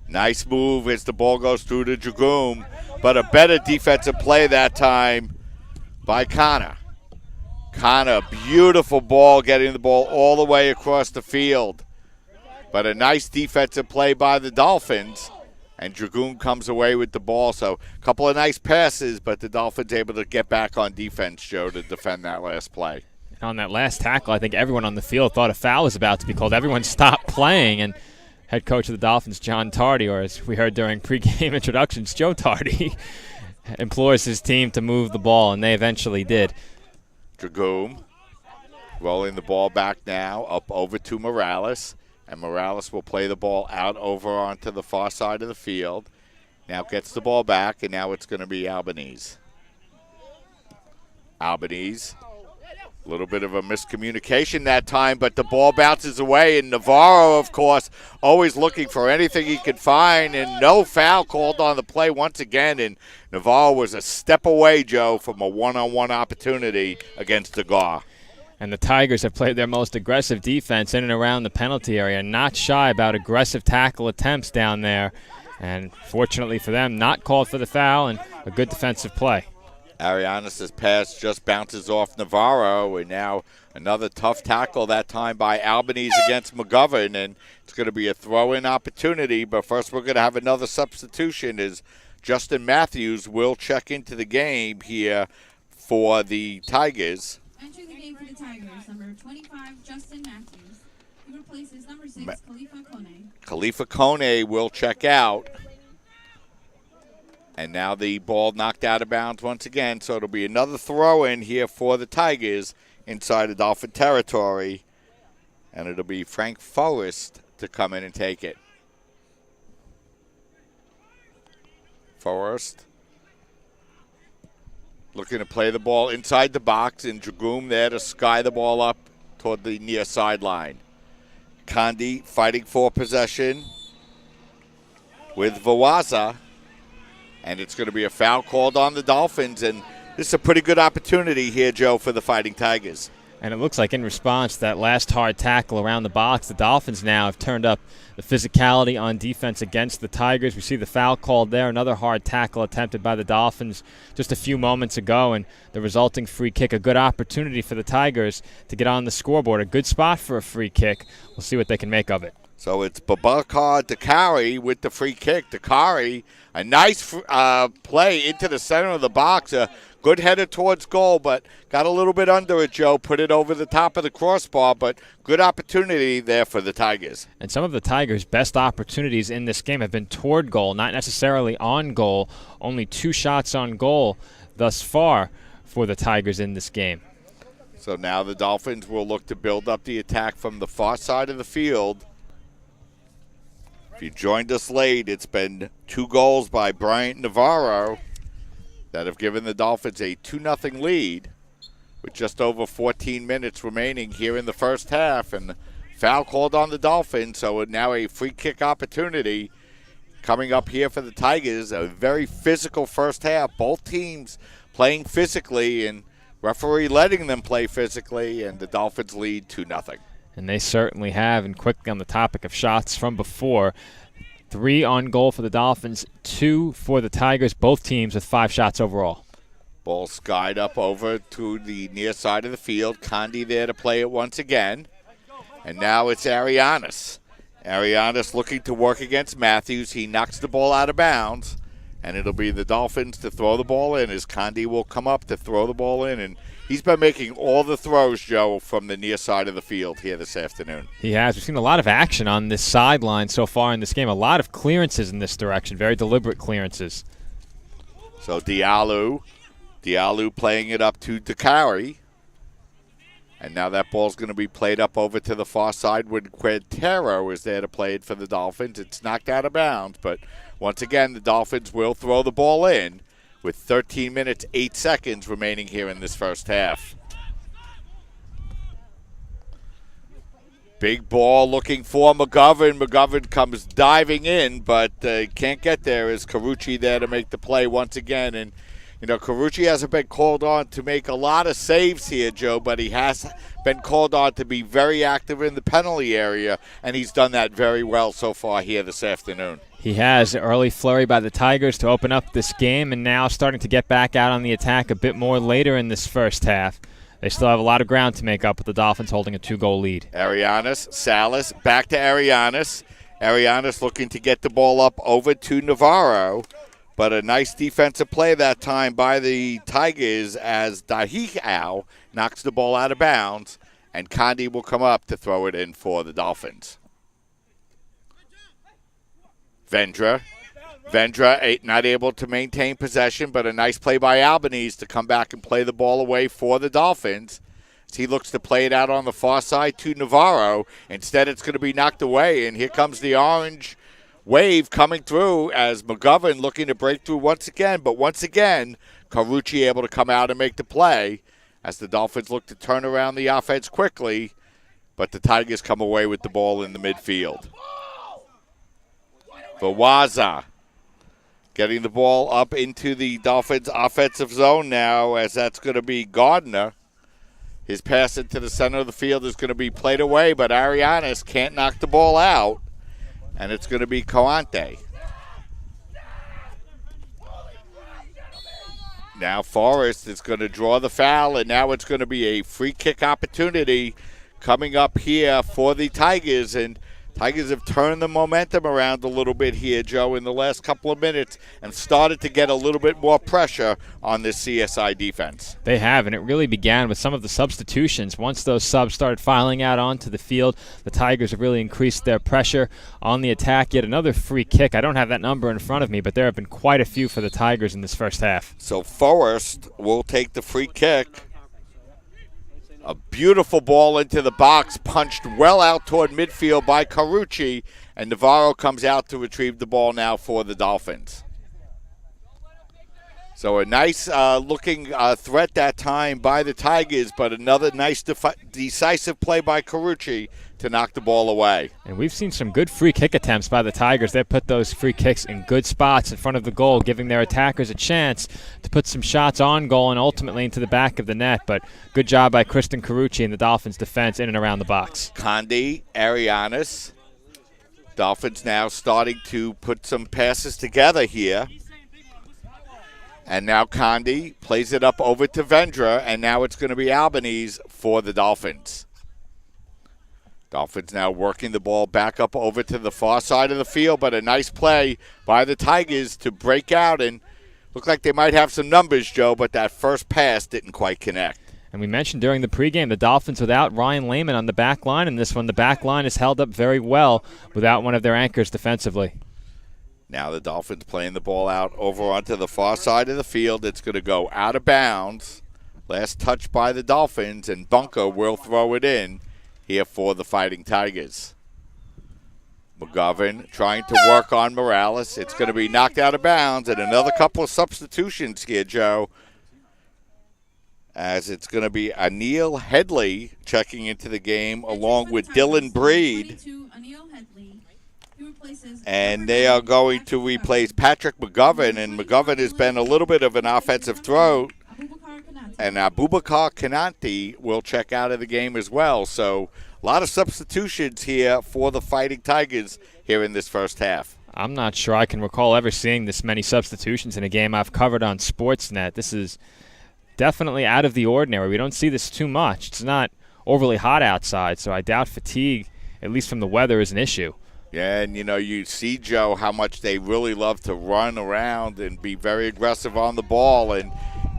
Nice move as the ball goes through to Dragoon, but a better defensive play that time by Connor. Connor, beautiful ball, getting the ball all the way across the field. But a nice defensive play by the Dolphins, and Dragoon comes away with the ball. So a couple of nice passes, but the Dolphins able to get back on defense, Joe, to defend that last play. On that last tackle, I think everyone on the field thought a foul was about to be called. Everyone stopped playing, and head coach of the Dolphins, John Tardy, or as we heard during pregame introductions, Joe Tardy, implores his team to move the ball, and they eventually did. Dragoon rolling the ball back now up over to Morales, and Morales will play the ball out over onto the far side of the field. Now gets the ball back, and now it's going to be Albanese. Albanese. A little bit of a miscommunication that time, but the ball bounces away, and Navarro, of course, always looking for anything he could find, and no foul called on the play once again, and Navarro was a step away, Joe, from a one-on-one opportunity against Degar. And the Tigers have played their most aggressive defense in and around the penalty area, not shy about aggressive tackle attempts down there, and fortunately for them, not called for the foul, and a good defensive play. Arianis' pass just bounces off Navarro, and now another tough tackle that time by Albanese against McGovern, and it's going to be a throw-in opportunity. But first we're going to have another substitution as Justin Matthews will check into the game here for the Tigers. Entering the game for the Tigers, number 25, Justin Matthews. He replaces number 6, Khalifa Kone. Khalifa Kone will check out. And now the ball knocked out of bounds once again, so it'll be another throw-in here for the Tigers inside the Dolphin territory. And it'll be Frank Forrest to come in and take it. Forrest looking to play the ball inside the box, and Dragoon there to sky the ball up toward the near sideline. Condi fighting for possession with Vawaza. And it's going to be a foul called on the Dolphins. And this is a pretty good opportunity here, Joe, for the Fighting Tigers. And it looks like in response to that last hard tackle around the box, the Dolphins now have turned up the physicality on defense against the Tigers. We see the foul called there, another hard tackle attempted by the Dolphins just a few moments ago, and the resulting free kick, a good opportunity for the Tigers to get on the scoreboard. A good spot for a free kick. We'll see what they can make of it. So it's Babakar Dakari with the free kick. Dakari, a nice play into the center of the box. A good header towards goal, but got a little bit under it, Joe. Put it over the top of the crossbar, but good opportunity there for the Tigers. And some of the Tigers' best opportunities in this game have been toward goal, not necessarily on goal. Only 2 shots on goal thus far for the Tigers in this game. So now the Dolphins will look to build up the attack from the far side of the field. If you joined us late, it's been 2 goals by Bryant Navarro that have given the Dolphins a 2-0 lead with just over 14 minutes remaining here in the first half. And foul called on the Dolphins, so now a free kick opportunity coming up here for the Tigers. A very physical first half. Both teams playing physically and referee letting them play physically, and the Dolphins lead 2-0. And they certainly have. And quickly on the topic of shots from before, 3 on goal for the Dolphins, 2 for the Tigers, both teams with 5 shots overall. Ball skied up over to the near side of the field. Condi there to play it once again. And now it's Arianis. Arianis looking to work against Matthews. He knocks the ball out of bounds. And it'll be the Dolphins to throw the ball in as Condi will come up to throw the ball in. And he's been making all the throws, Joe, from the near side of the field here this afternoon. He has. We've seen a lot of action on this sideline so far in this game. A lot of clearances in this direction, very deliberate clearances. So Diallo playing it up to Dakari. And now that ball's going to be played up over to the far side when Quintero is there to play it for the Dolphins. It's knocked out of bounds, but once again, the Dolphins will throw the ball in with 13 minutes, 8 seconds remaining here in this first half. Big ball looking for McGovern. McGovern comes diving in, but can't get there. Is Carucci there to make the play once again? And you know, Carucci hasn't been called on to make a lot of saves here, Joe, but he has been called on to be very active in the penalty area, and he's done that very well so far here this afternoon. He has. Early flurry by the Tigers to open up this game, and now starting to get back out on the attack a bit more later in this first half. They still have a lot of ground to make up with the Dolphins holding a 2-goal lead. Arianis, Salas, back to Arianis. Arianis looking to get the ball up over to Navarro. But a nice defensive play that time by the Tigers as Dahiau knocks the ball out of bounds, and Condi will come up to throw it in for the Dolphins. Vendra not able to maintain possession, but a nice play by Albanese to come back and play the ball away for the Dolphins. As he looks to play it out on the far side to Navarro. Instead, it's going to be knocked away, and here comes the orange wave coming through as McGovern looking to break through once again. But once again, Carucci able to come out and make the play as the Dolphins look to turn around the offense quickly. But the Tigers come away with the ball in the midfield. Vawaza getting the ball up into the Dolphins' offensive zone now, as that's going to be Gardner. His pass into the center of the field is going to be played away, but Arianis can't knock the ball out. And it's going to be Coante. Now Forrest is going to draw the foul, and now it's going to be a free kick opportunity coming up here for the Tigers. And Tigers have turned the momentum around a little bit here, Joe, in the last couple of minutes and started to get a little bit more pressure on this CSI defense. They have, and it really began with some of the substitutions. Once those subs started filing out onto the field, the Tigers have really increased their pressure on the attack. Yet another free kick. I don't have that number in front of me, but there have been quite a few for the Tigers in this first half. So Forrest will take the free kick. A beautiful ball into the box, punched well out toward midfield by Carucci, and Navarro comes out to retrieve the ball now for the Dolphins. So a nice looking threat that time by the Tigers, but another nice decisive play by Carucci to knock the ball away. And we've seen some good free kick attempts by the Tigers. They've put those free kicks in good spots in front of the goal, giving their attackers a chance to put some shots on goal and ultimately into the back of the net. But good job by Kristen Carucci and the Dolphins' defense in and around the box. Condi, Arianis. Dolphins now starting to put some passes together here. And now Condi plays it up over to Vendra, and now it's going to be Albanese for the Dolphins. Dolphins now working the ball back up over to the far side of the field, but a nice play by the Tigers to break out and look like they might have some numbers, Joe, but that first pass didn't quite connect. And we mentioned during the pregame the Dolphins without Ryan Lehman on the back line, and this one the back line is held up very well without one of their anchors defensively. Now the Dolphins playing the ball out over onto the far side of the field. It's going to go out of bounds. Last touch by the Dolphins, and Bunker will throw it in here for the Fighting Tigers. McGovern trying to work on Morales. It's going to be knocked out of bounds, and another couple of substitutions here, Joe, as it's going to be Anil Headley checking into the game along with Dylan Breed. And they are going to replace Patrick McGovern, and McGovern has been a little bit of an offensive throat. And Abubakar Kananti will check out of the game as well. So a lot of substitutions here for the Fighting Tigers here in this first half. I'm not sure I can recall ever seeing this many substitutions in a game I've covered on Sportsnet. This is definitely out of the ordinary. We don't see this too much. It's not overly hot outside, so I doubt fatigue, at least from the weather, is an issue. Yeah, and you see, Joe, how much they really love to run around and be very aggressive on the ball, and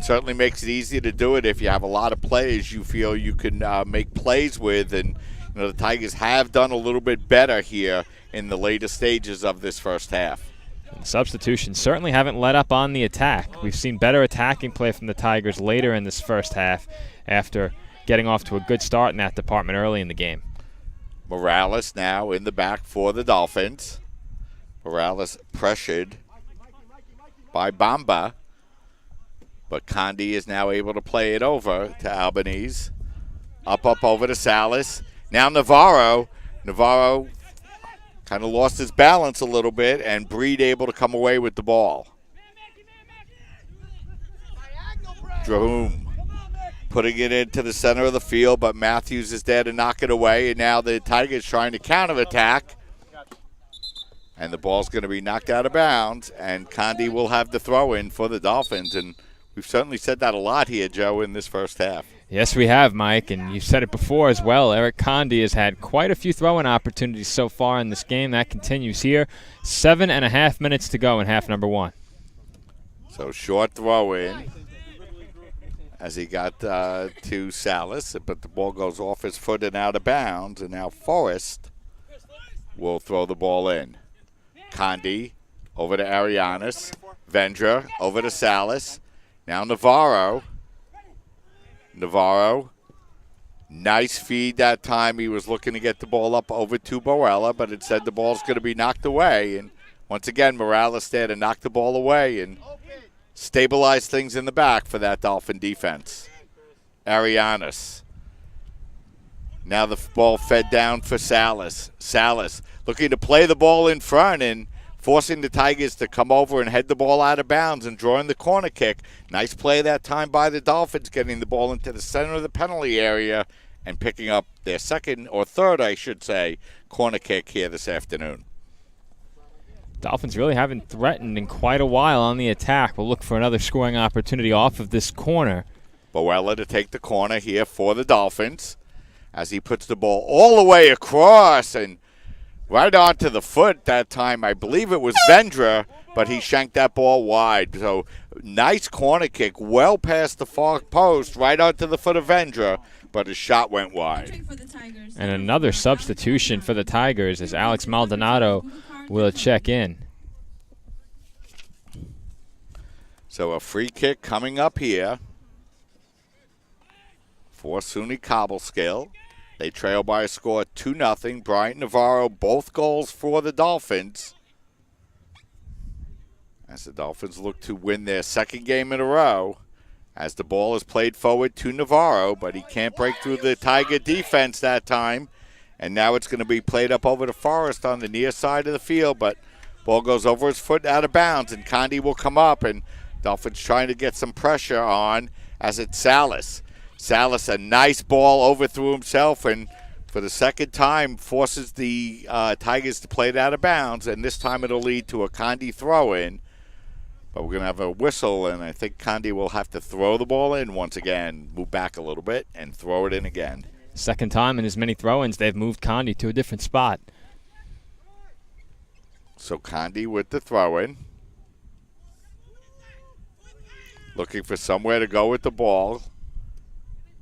certainly makes it easier to do it if you have a lot of players you feel you can make plays with. And the Tigers have done a little bit better here in the later stages of this first half. And the substitutions certainly haven't let up on the attack. We've seen better attacking play from the Tigers later in this first half after getting off to a good start in that department early in the game. Morales now in the back for the Dolphins. Morales pressured by Bamba. But Condi is now able to play it over to Albanese. Up over to Salas. Now Navarro. Navarro kind of lost his balance a little bit, and Breed able to come away with the ball. Drahum putting it into the center of the field, but Matthews is there to knock it away, and now the Tigers trying to counterattack. And the ball's going to be knocked out of bounds, and Condi will have the throw-in for the Dolphins. And we've certainly said that a lot here, Joe, in this first half. Yes, we have, Mike, and you said it before as well. Eric Condi has had quite a few throw-in opportunities so far in this game. That continues here. 7.5 minutes to go in half number one. So short throw-in as he got to Salas, but the ball goes off his foot and out of bounds, and now Forrest will throw the ball in. Condi over to Arianes. Vendra over to Salas. Now Navarro. Navarro. Nice feed that time. He was looking to get the ball up over to Borella, but instead the ball's going to be knocked away. And once again, Morales there to knock the ball away and stabilize things in the back for that Dolphin defense. Arianes. Now the ball fed down for Salas. Salas looking to play the ball in front and forcing the Tigers to come over and head the ball out of bounds and drawing the corner kick. Nice play that time by the Dolphins, getting the ball into the center of the penalty area and picking up their second, or third, I should say, corner kick here this afternoon. Dolphins really haven't threatened in quite a while on the attack. We'll look for another scoring opportunity off of this corner. Boella to take the corner here for the Dolphins as he puts the ball all the way across and right onto the foot that time. I believe it was Vendra, but he shanked that ball wide. So nice corner kick, well past the far post, right onto the foot of Vendra, but his shot went wide. And another substitution for the Tigers as Alex Maldonado will check in. So a free kick coming up here for SUNY-Cobbleskill. They trail by a score of 2-0. Bryant Navarro, both goals for the Dolphins. As the Dolphins look to win their second game in a row. As the ball is played forward to Navarro, but he can't break through the Tiger defense that time. And now it's going to be played up over to Forrest on the near side of the field, but ball goes over his foot out of bounds, and Condi will come up, and Dolphins trying to get some pressure on as it's Salas. Salas, a nice ball overthrew himself, and for the second time forces the Tigers to play it out of bounds, and this time it'll lead to a Condi throw-in. But we're going to have a whistle, and I think Condi will have to throw the ball in once again, move back a little bit, and throw it in again. Second time in as many throw-ins, they've moved Condi to a different spot. So Condi with the throw-in. Looking for somewhere to go with the ball.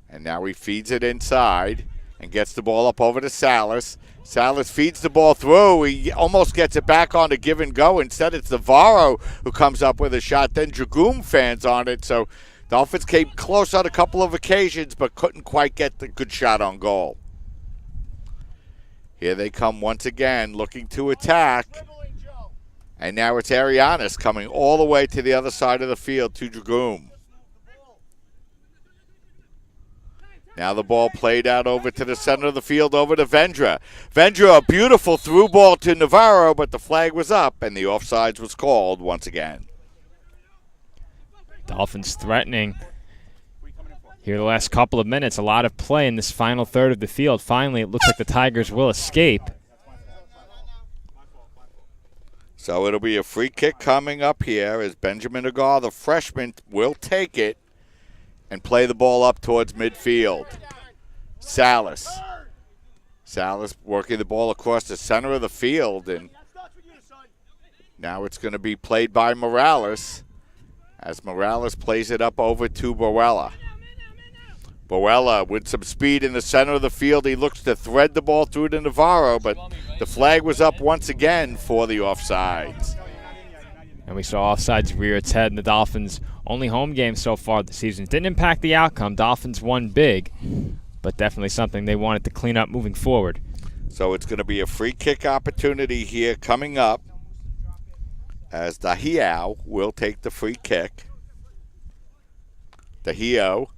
And now he feeds it inside. and gets the ball up over to Salas. Salas feeds the ball through. He almost gets it back on to give and go. Instead, it's Navarro who comes up with a shot. Then Dragoon fans on it. So Dolphins came close on a couple of occasions, but couldn't quite get the good shot on goal. Here they come once again, looking to attack. And now it's Arianis coming all the way to the other side of the field to Dragoon. Now the ball played out over to the center of the field, over to Vendra. Vendra, a beautiful through ball to Navarro, but the flag was up, and the offsides was called once again. Dolphins threatening here the last couple of minutes. A lot of play in this final third of the field. Finally, it looks like the Tigers will escape. So it'll be a free kick coming up here as Benjamin Agar, the freshman, will take it and play the ball up towards midfield. Salas working the ball across the center of the field, and now it's going to be played by Morales as Morales plays it up over to Borella. Borella with some speed in the center of the field. He looks to thread the ball through to Navarro, but the flag was up once again for the offsides. And we saw offsides rear its head in the Dolphins' only home game so far this season. Didn't impact the outcome. Dolphins won big, but definitely something they wanted to clean up moving forward. So it's going to be a free kick opportunity here coming up as Dahiao will take the free kick. Dahiao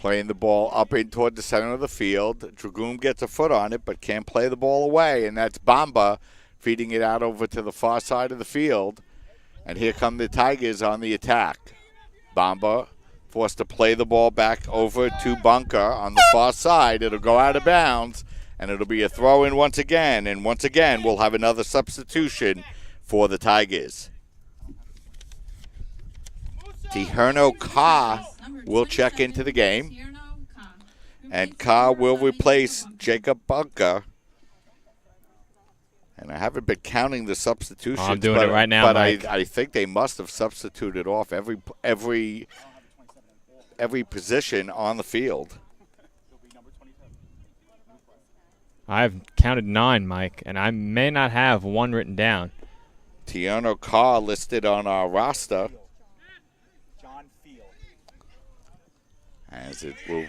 playing the ball up in toward the center of the field. Dragoon gets a foot on it but can't play the ball away, and that's Bamba feeding it out over to the far side of the field. And here come the Tigers on the attack. Bamba forced to play the ball back over to Bunker on the far side. It'll go out of bounds, and it'll be a throw-in once again. And once again, we'll have another substitution for the Tigers. Tiherno Ka will check into the game, and Ka will replace Jacob Bunker. And I haven't been counting the substitutions. I'm doing it right now, but Mike. I think they must have substituted off every position on the field. I've counted 9, Mike, and I may not have one written down. Tiano Carr listed on our roster. As it will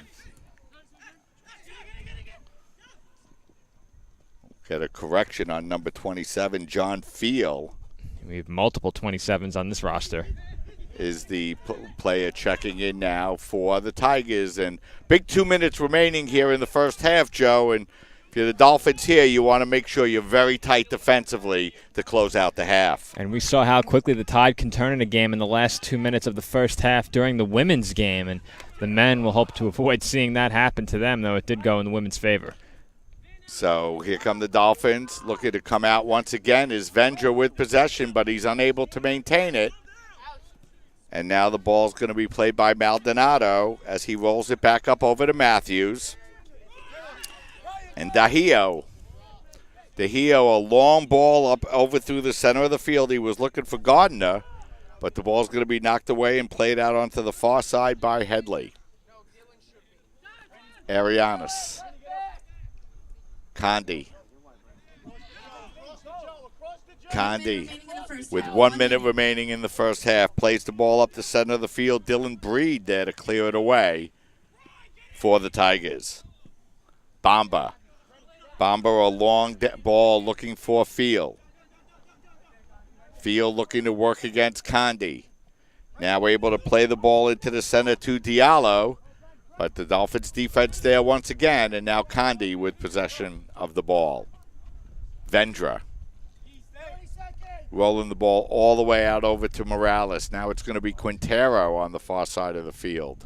get a correction on number 27, John Field. We have multiple 27s on this roster. Is the player checking in now for the Tigers. And big 2 minutes remaining here in the first half, Joe. And if you're the Dolphins here, you want to make sure you're very tight defensively to close out the half. And we saw how quickly the Tide can turn in a game in the last 2 minutes of the first half during the women's game. And the men will hope to avoid seeing that happen to them, though it did go in the women's favor. So here come the Dolphins. Looking to come out once again is Vendra with possession, but he's unable to maintain it. And now the ball's going to be played by Maldonado as he rolls it back up over to Matthews. And Dahio, a long ball up over through the center of the field. He was looking for Gardner, but the ball's going to be knocked away and played out onto the far side by Headley. Arianis. Condi with 1 minute remaining in the first half plays the ball up the center of the field. Dylan Breed there to clear it away for the Tigers. Bamba a long ball looking for Field. Field looking to work against Condi. Now able to play the ball into the center to Diallo. But the Dolphins defense there once again, and now Condi with possession of the ball. Vendra rolling the ball all the way out over to Morales. Now it's going to be Quintero on the far side of the field.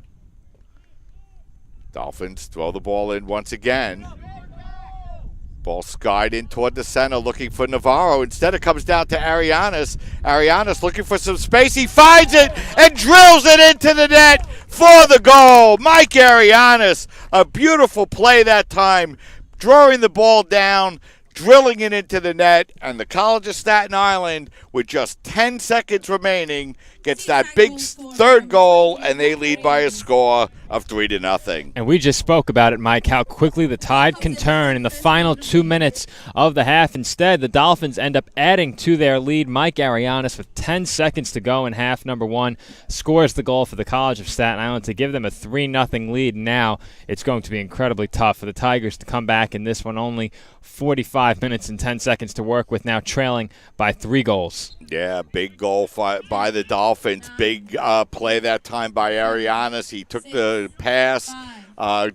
Dolphins throw the ball in once again. Ball skied in toward the center, looking for Navarro. Instead, it comes down to Arianis. Arianis looking for some space. He finds it and drills it into the net for the goal. Mike Arianis, a beautiful play that time, drawing the ball down, drilling it into the net, and the College of Staten Island, with just 10 seconds remaining, gets that big third goal, and they lead by a score of 3-0. And we just spoke about it, Mike, how quickly the tide can turn in the final 2 minutes of the half. Instead, the Dolphins end up adding to their lead. Mike Arianis, with 10 seconds to go in half number one, scores the goal for the College of Staten Island to give them a 3-0 lead. Now it's going to be incredibly tough for the Tigers to come back in this one. Only 45 minutes and 10 seconds to work with, now trailing by 3 goals. Yeah, big goal by the Dolphins. Big play that time by Arianis. He took the pass,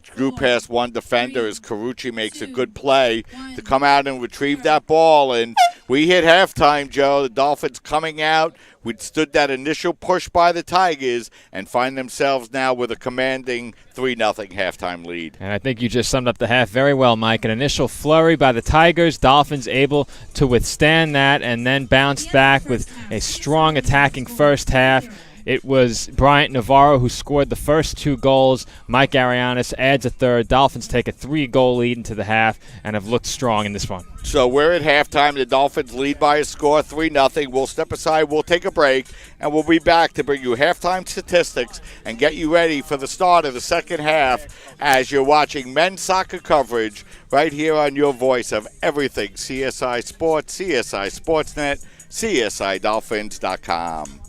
drew past one defender as Carucci makes a good play to come out and retrieve that ball. And we hit halftime, Joe. The Dolphins coming out. We'd stood that initial push by the Tigers and find themselves now with a commanding 3-0 halftime lead. And I think you just summed up the half very well, Mike. An initial flurry by the Tigers. Dolphins able to withstand that and then bounced back with a strong attacking first half. It was Bryant Navarro who scored the first 2 goals. Mike Arianis adds a third. Dolphins take a 3-goal lead into the half and have looked strong in this one. So we're at halftime. The Dolphins lead by a score, 3-0. We'll step aside, we'll take a break, and we'll be back to bring you halftime statistics and get you ready for the start of the second half as you're watching men's soccer coverage right here on your voice of everything CSI Sports, CSI Sportsnet, CSIDolphins.com.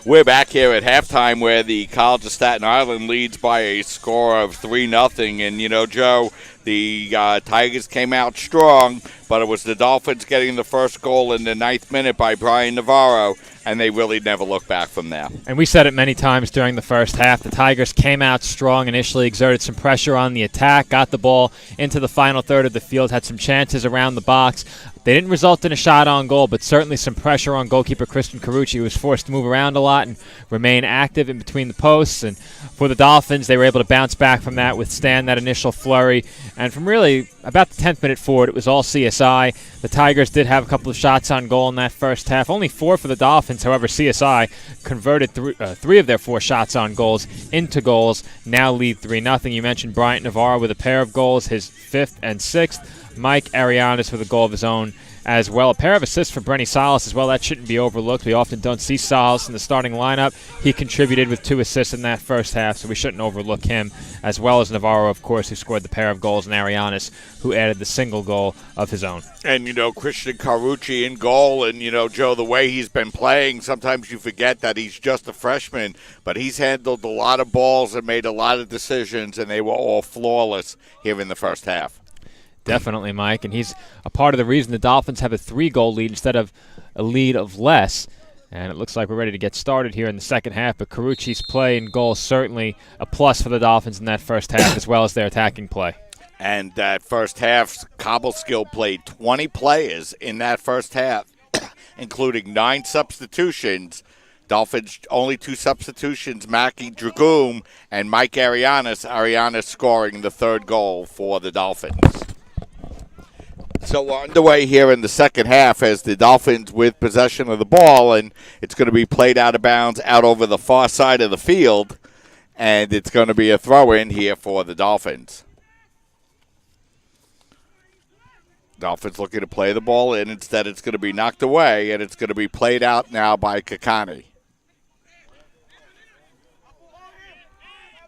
We're back here at halftime where the College of Staten Island leads by a score of 3-0. And, you know, Joe, the Tigers came out strong, but it was the Dolphins getting the first goal in the 9th minute by Brian Navarro, and they really never looked back from there. And we said it many times during the first half. The Tigers came out strong initially, exerted some pressure on the attack, got the ball into the final third of the field, had some chances around the box. They didn't result in a shot on goal, but certainly some pressure on goalkeeper Christian Carucci, who was forced to move around a lot and remain active in between the posts. And for the Dolphins, they were able to bounce back from that, withstand that initial flurry. And from really about the 10th minute forward, it was all CSI. The Tigers did have a couple of shots on goal in that first half. Only 4 for the Dolphins. However, CSI converted 3 of their 4 shots on goals into goals. Now lead 3-0. You mentioned Bryant Navarro with a pair of goals, his 5th and 6th. Mike Arianis with a goal of his own as well. A pair of assists for Brenny Salas as well. That shouldn't be overlooked. We often don't see Salas in the starting lineup. He contributed with 2 assists in that first half, so we shouldn't overlook him, as well as Navarro, of course, who scored the pair of goals, and Arianis, who added the single goal of his own. And, you know, Christian Carucci in goal, and, you know, Joe, the way he's been playing, sometimes you forget that he's just a freshman, but he's handled a lot of balls and made a lot of decisions, and they were all flawless here in the first half. Definitely, Mike, and he's a part of the reason the Dolphins have a 3-goal lead instead of a lead of less. And it looks like we're ready to get started here in the second half, but Carucci's play and goal certainly a plus for the Dolphins in that first half, as well as their attacking play. And that first half, Cobleskill played 20 players in that first half, including 9 substitutions. Dolphins, only 2 substitutions, Mackie Dragoom and Mike Arianis. Arianis scoring the 3rd goal for the Dolphins. So we're underway here in the second half as the Dolphins with possession of the ball, and it's going to be played out of bounds out over the far side of the field, and it's going to be a throw-in here for the Dolphins. Dolphins looking to play the ball in. Instead, it's going to be knocked away, and it's going to be played out now by Kakani.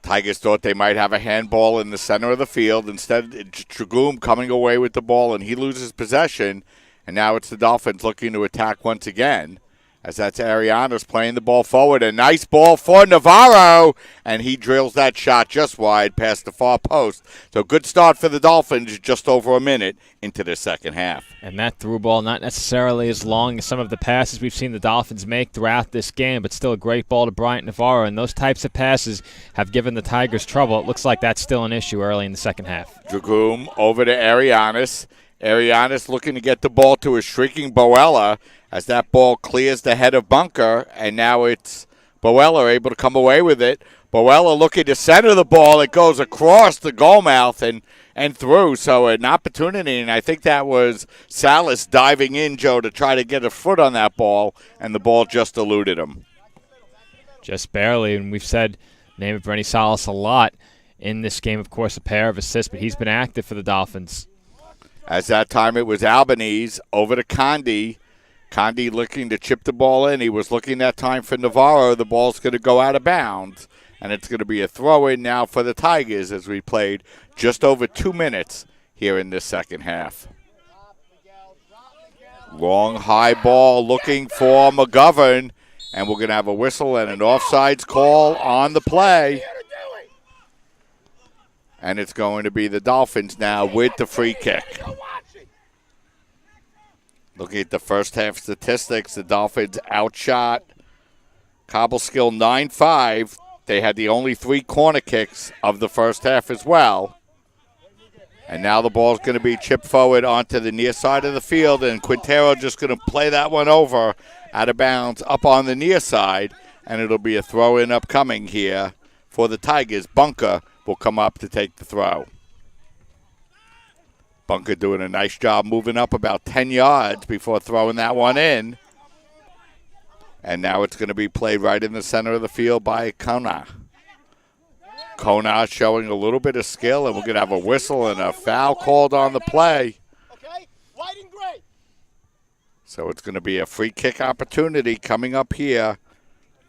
Tigers thought they might have a handball in the center of the field. Instead, it's Dragoom coming away with the ball, and he loses possession. And now it's the Dolphins looking to attack once again, as that's Arianos playing the ball forward. A nice ball for Navarro, and he drills that shot just wide past the far post. So good start for the Dolphins, just over a minute into the second half. And that through ball, not necessarily as long as some of the passes we've seen the Dolphins make throughout this game, but still a great ball to Bryant Navarro. And those types of passes have given the Tigers trouble. It looks like that's still an issue early in the second half. Dragoom over to Arianis. Arianis looking to get the ball to a shrieking Boella as that ball clears the head of Bunker, and now it's Boella able to come away with it. Boella looking to center the ball. It goes across the goal mouth and through, so an opportunity, and I think that was Salas diving in, Joe, to try to get a foot on that ball, and the ball just eluded him. Just barely, and we've said the name of Brenny Salas a lot in this game. Of course, a pair of assists, but he's been active for the Dolphins. As that time it was Albanese over to Condi. Condi looking to chip the ball in. He was looking that time for Navarro. The ball's going to go out of bounds, and it's going to be a throw-in now for the Tigers as we played just over 2 minutes here in this second half. Long high ball looking for McGovern, and we're going to have a whistle and an offsides call on the play. And it's going to be the Dolphins now with the free kick. Looking at the first half statistics, the Dolphins outshot Cobleskill 9-5. They had the only 3 corner kicks of the first half as well. And now the ball's going to be chipped forward onto the near side of the field, and Quintero just going to play that one over out of bounds up on the near side, and it'll be a throw-in upcoming here for the Tigers. Bunker will come up to take the throw. Bunker doing a nice job moving up about 10 yards before throwing that one in. And now it's going to be played right in the center of the field by Kona. Kona showing a little bit of skill, and we're going to have a whistle and a foul called on the play. Okay, white and gray. So it's going to be a free kick opportunity coming up here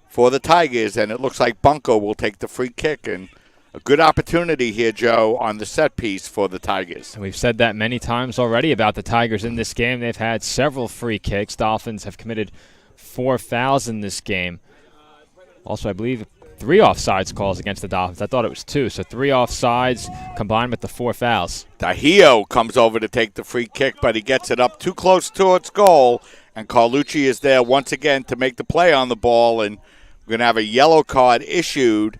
for the Tigers, and it looks like Bunker will take the free kick, and a good opportunity here, Joe, on the set piece for the Tigers. And we've said that many times already about the Tigers in this game. They've had several free kicks. Dolphins have committed 4 fouls in this game. Also, I believe 3 offsides calls against the Dolphins. I thought it was 2, so 3 offsides combined with the 4 fouls. Dahio comes over to take the free kick, but he gets it up too close towards goal, and Carlucci is there once again to make the play on the ball, and we're going to have a yellow card issued.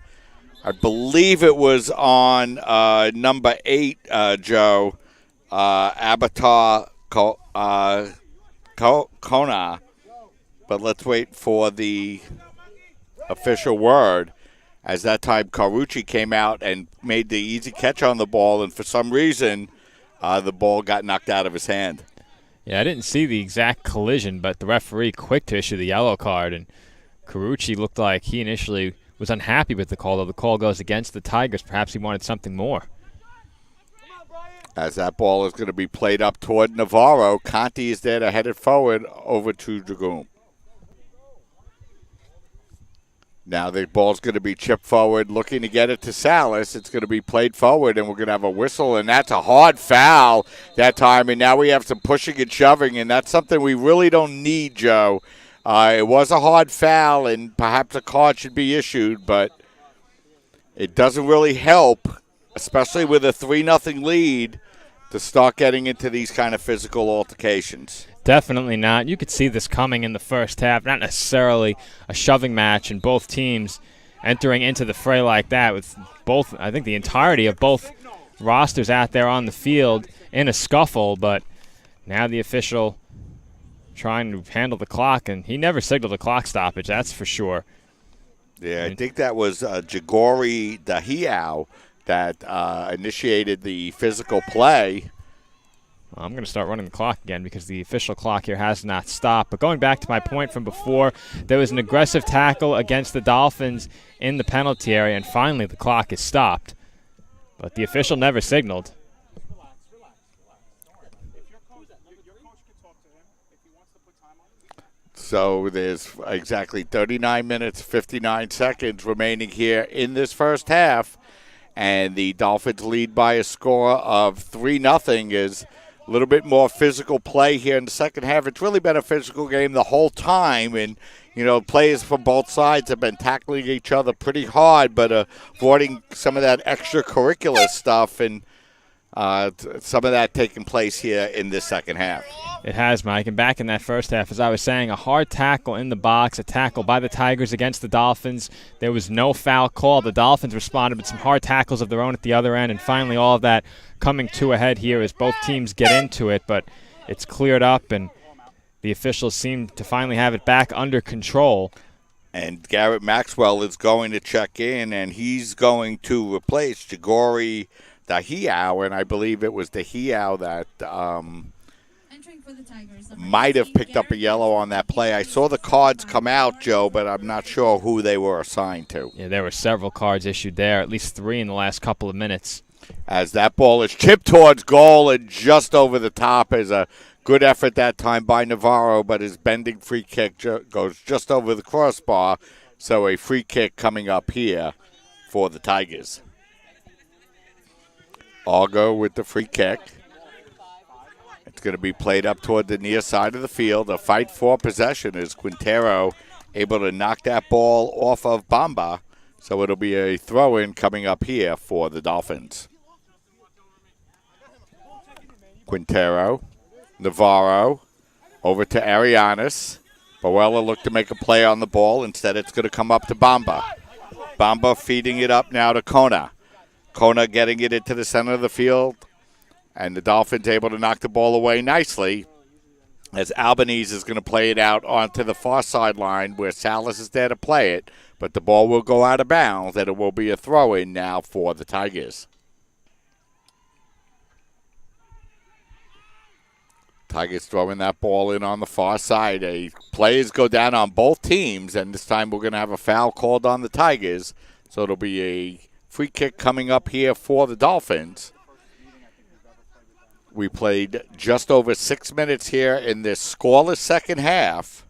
I believe it was on number 8, Joe, Abatar Kona, but let's wait for the official word, as that time Carlucci came out and made the easy catch on the ball, and for some reason the ball got knocked out of his hand. Yeah, I didn't see the exact collision, but the referee quick to issue the yellow card, and Carlucci looked like he initially was unhappy with the call, though the call goes against the Tigers. Perhaps he wanted something more. As that ball is going to be played up toward Navarro, Conti is there to head it forward over to Dragoon. Now the ball's going to be chipped forward, looking to get it to Salas. It's going to be played forward, and we're going to have a whistle, and that's a hard foul that time. And now we have some pushing and shoving, and that's something we really don't need, Joe. It was a hard foul, and perhaps a card should be issued, but it doesn't really help, especially with a 3-0 lead, to start getting into these kind of physical altercations. Definitely not. You could see this coming in the first half, not necessarily a shoving match, and both teams entering into the fray like that with both, I think the entirety of both rosters out there on the field in a scuffle, but now the official trying to handle the clock, and he never signaled a clock stoppage, that's for sure. Yeah, I think that was Jagori Dahiao that initiated the physical play. I'm going to start running the clock again because the official clock here has not stopped. But going back to my point from before, there was an aggressive tackle against the Dolphins in the penalty area, and finally the clock is stopped. But the official never signaled. So there's exactly 39 minutes, 59 seconds remaining here in this first half. And the Dolphins lead by a score of 3-0 is a little bit more physical play here in the second half. It's really been a physical game the whole time. And, you know, players from both sides have been tackling each other pretty hard, but avoiding some of that extracurricular stuff and some of that taking place here in this second half. It has, Mike. And back in that first half, as I was saying, a hard tackle in the box, a tackle by the Tigers against the Dolphins. There was no foul call. The Dolphins responded with some hard tackles of their own at the other end, and finally all of that coming to a head here as both teams get into it. But it's cleared up, and the officials seem to finally have it back under control. And Garrett Maxwell is going to check in, and he's going to replace Jagori Dahiao, and I believe it was Dahiao that might have picked up a yellow on that play. I saw the cards come out, Joe, but I'm not sure who they were assigned to. Yeah, there were several cards issued there, at least 3 in the last couple of minutes. As that ball is chipped towards goal and just over the top is a good effort that time by Navarro, but his bending free kick goes just over the crossbar, so a free kick coming up here for the Tigers. Argo with the free kick. It's going to be played up toward the near side of the field. A fight for possession is Quintero able to knock that ball off of Bamba. So it'll be a throw-in coming up here for the Dolphins. Quintero, Navarro, over to Arianes. Boella looked to make a play on the ball. Instead, it's going to come up to Bamba. Bamba feeding it up now to Kona. Kona getting it into the center of the field, and the Dolphins able to knock the ball away nicely as Albanese is going to play it out onto the far sideline where Salas is there to play it, but the ball will go out of bounds, and it will be a throw-in now for the Tigers. Tigers throwing that ball in on the far side. Players go down on both teams, and this time we're going to have a foul called on the Tigers, so it'll be a free kick coming up here for the Dolphins. We played just over 6 minutes here in this scoreless second half.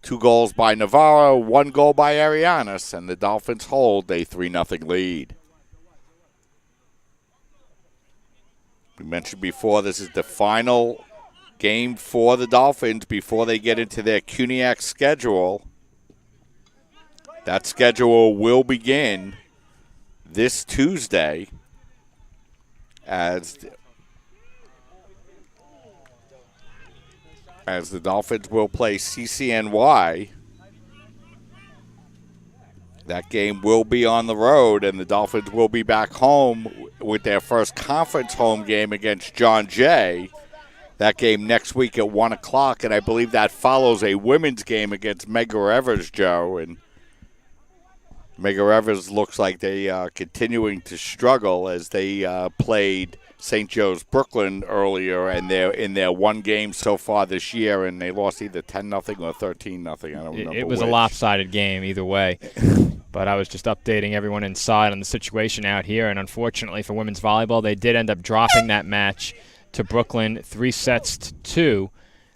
2 goals by Navarro, 1 goal by Arianes, and the Dolphins hold a 3-0 lead. We mentioned before this is the final game for the Dolphins before they get into their CUNYAC schedule. That schedule will begin this Tuesday as the Dolphins will play CCNY. That game will be on the road, and the Dolphins will be back home with their first conference home game against John Jay. That game next week at 1 o'clock, and I believe that follows a women's game against Medgar Evers, Joe. And Medgar Evers looks like they are continuing to struggle as they played St. Joe's Brooklyn earlier, and they're in their one game so far this year, and they lost either 10-0 or 13-0. I don't remember. It was which. a lopsided game either way. But I was just updating everyone inside on the situation out here, and unfortunately for women's volleyball, they did end up dropping that match to Brooklyn 3-2.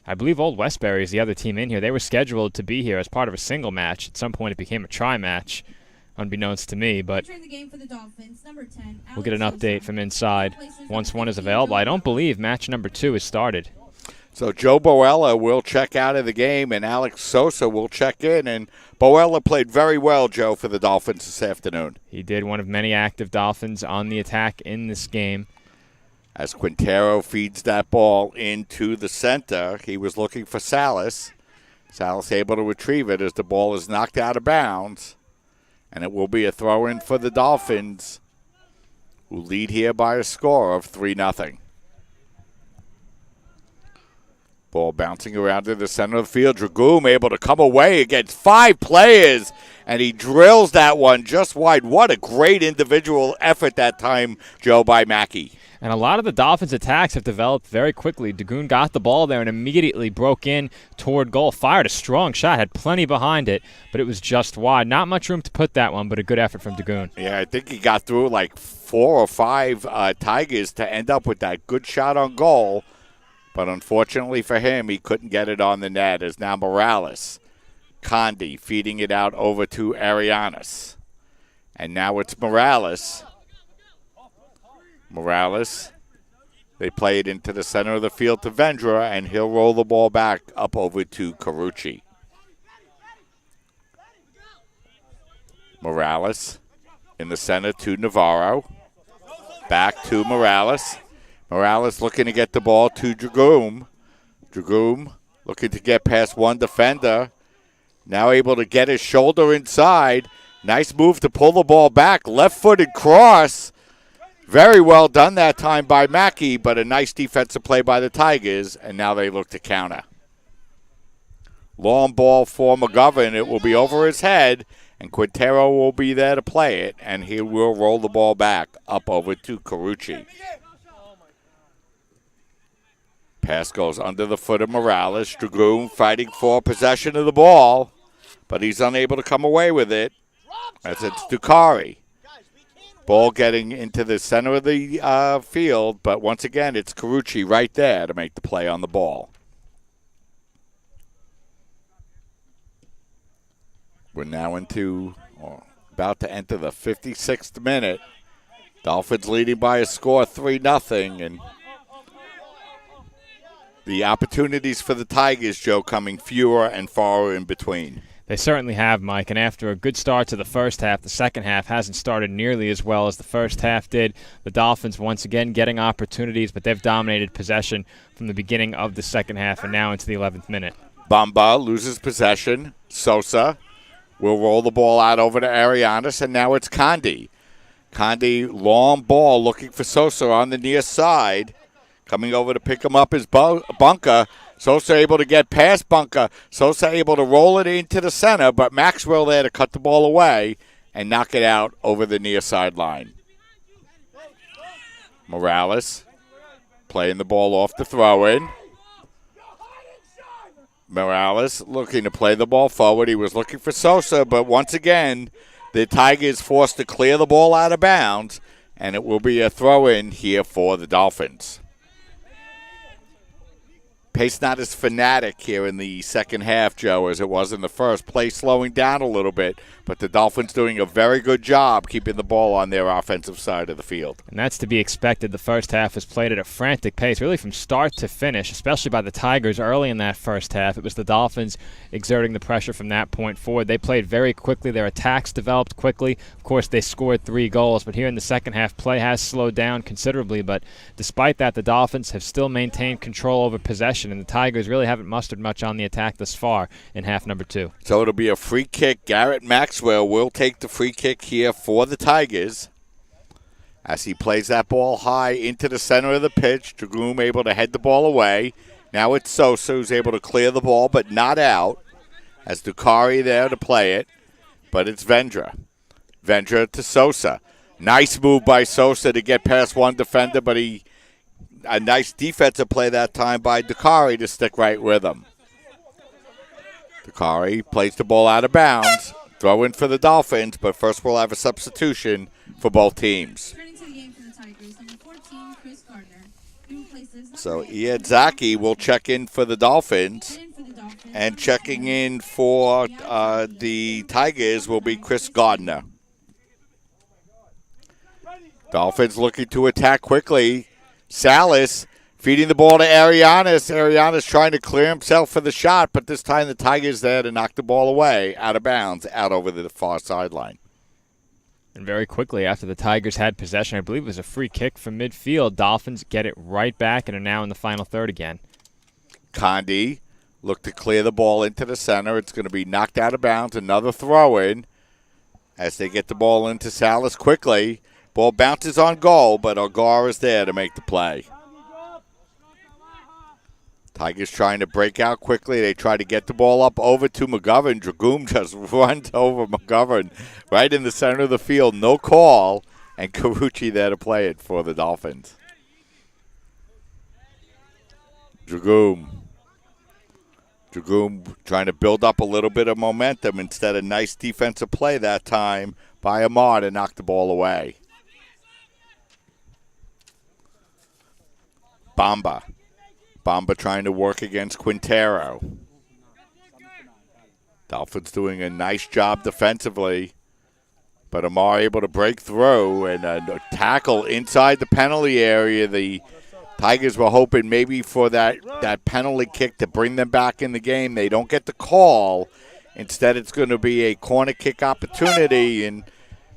I believe Old Westbury is the other team in here. They were scheduled to be here as part of a single match. At some point it became a tri-match, unbeknownst to me, but Entering the game for the Dolphins, number 10, we'll get an Alex update Sosa. from inside once one is available. I don't believe match number 2 is started. So Joe Boella will check out of the game, and Alex Sosa will check in. And Boella played very well, Joe, for the Dolphins this afternoon. He did, one of many active Dolphins on the attack in this game. As Quintero feeds that ball into the center, he was looking for Salas. Salas able to retrieve it as the ball is knocked out of bounds. And it will be a throw-in for the Dolphins, who lead here by a score of 3-0. Ball bouncing around to the center of the field. Dragoom able to come away against 5 players, and he drills that one just wide. What a great individual effort that time, Joe, by Mackey. And a lot of the Dolphins' attacks have developed very quickly. Dagoon got the ball there and immediately broke in toward goal. Fired a strong shot, had plenty behind it, but it was just wide. Not much room to put that one, but a good effort from Dagoon. Yeah, I think he got through like 4 or 5 Tigers to end up with that good shot on goal. But unfortunately for him, he couldn't get it on the net as now Morales. Condi feeding it out over to Arianes. And now it's Morales. Morales, they play it into the center of the field to Vendra, and he'll roll the ball back up over to Carucci. Morales in the center to Navarro. Back to Morales. Morales looking to get the ball to Dragoom. Dragoom looking to get past one defender. Now able to get his shoulder inside. Nice move to pull the ball back. Left-footed cross. Very well done that time by Mackey, but a nice defensive play by the Tigers, and now they look to counter. Long ball for McGovern. It will be over his head, and Quintero will be there to play it, and he will roll the ball back up over to Carucci. Pass goes under the foot of Morales. Dragoon fighting for possession of the ball, but he's unable to come away with it as it's Ducari. Ball getting into the center of the field, but once again, it's Carucci right there to make the play on the ball. We're now about to enter the 56th minute. Dolphins leading by a score 3-0, and the opportunities for the Tigers, Joe, coming fewer and far in between. They certainly have, Mike, and after a good start to the first half, the second half hasn't started nearly as well as the first half did. The Dolphins once again getting opportunities, but they've dominated possession from the beginning of the second half and now into the 11th minute. Bamba loses possession. Sosa will roll the ball out over to Arianes, and now it's Condi. Condi, long ball, looking for Sosa on the near side. Coming over to pick him up is Bunker. Sosa able to get past Bunker. Sosa able to roll it into the center, but Maxwell there to cut the ball away and knock it out over the near sideline. Morales playing the ball off the throw-in. Morales looking to play the ball forward. He was looking for Sosa, but once again, the Tigers forced to clear the ball out of bounds, and it will be a throw-in here for the Dolphins. Pace not as fanatic here in the second half, Joe, as it was in the first. Play slowing down a little bit, but the Dolphins doing a very good job keeping the ball on their offensive side of the field. And that's to be expected. The first half was played at a frantic pace, really from start to finish, especially by the Tigers early in that first half. It was the Dolphins exerting the pressure from that point forward. They played very quickly. Their attacks developed quickly. Of course, they scored 3 goals, but here in the second half, play has slowed down considerably. But despite that, the Dolphins have still maintained control over possession, and the Tigers really haven't mustered much on the attack thus far in half number 2. So it'll be a free kick. Garrett Maxwell will take the free kick here for the Tigers as he plays that ball high into the center of the pitch. Dragoom able to head the ball away. Now it's Sosa who's able to clear the ball but not out, as Dukari there to play it, but it's Vendra. Vendra to Sosa. Nice move by Sosa to get past one defender, but a nice defensive play that time by Dukari to stick right with him. Dukari plays the ball out of bounds. Throw in for the Dolphins, but first we'll have a substitution for both teams. Returning to the game for the Tigers, number 14, Chris Gardner. Who replaces number So 8, Iadzaki will check in for the Dolphins, in for the Dolphins, and number checking 7, in for the Tigers will be Chris Gardner. Dolphins looking to attack quickly. Salas feeding the ball to Arianes. Arianes trying to clear himself for the shot, but this time the Tigers there to knock the ball away, out of bounds, out over the far sideline. And very quickly after the Tigers had possession, I believe it was a free kick from midfield, Dolphins get it right back and are now in the final third again. Condi look to clear the ball into the center. It's going to be knocked out of bounds. Another throw-in as they get the ball into Salas quickly. Ball bounces on goal, but Algar is there to make the play. Tigers trying to break out quickly. They try to get the ball up over to McGovern. Dragoom just runs over McGovern right in the center of the field. No call, and Carucci there to play it for the Dolphins. Dragoom trying to build up a little bit of momentum instead of nice defensive play that time by Amar to knock the ball away. Bamba trying to work against Quintero. Dolphins doing a nice job defensively, but Amar able to break through and a tackle inside the penalty area. The Tigers were hoping maybe for that penalty kick to bring them back in the game. They don't get the call. Instead, it's going to be a corner kick opportunity, and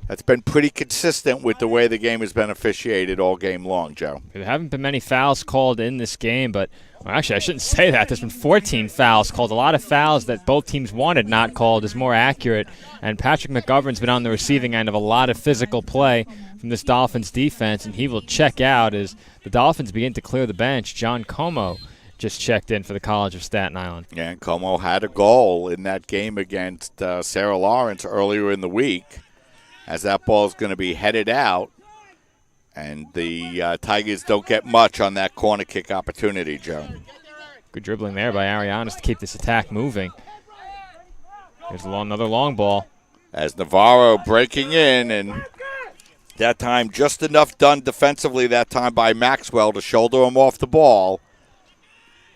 that's been pretty consistent with the way the game has been officiated all game long, Joe. There haven't been many fouls called in this game, but well, actually I shouldn't say that. There's been 14 fouls called. A lot of fouls that both teams wanted not called is more accurate, and Patrick McGovern's been on the receiving end of a lot of physical play from this Dolphins defense, and he will check out as the Dolphins begin to clear the bench. John Como just checked in for the College of Staten Island. Yeah, and Como had a goal in that game against Sarah Lawrence earlier in the week, as that ball is going to be headed out, and the Tigers don't get much on that corner kick opportunity, Joe. Good dribbling there by Arianes to keep this attack moving. Here's another long ball. As Navarro breaking in, and that time just enough done defensively that time by Maxwell to shoulder him off the ball.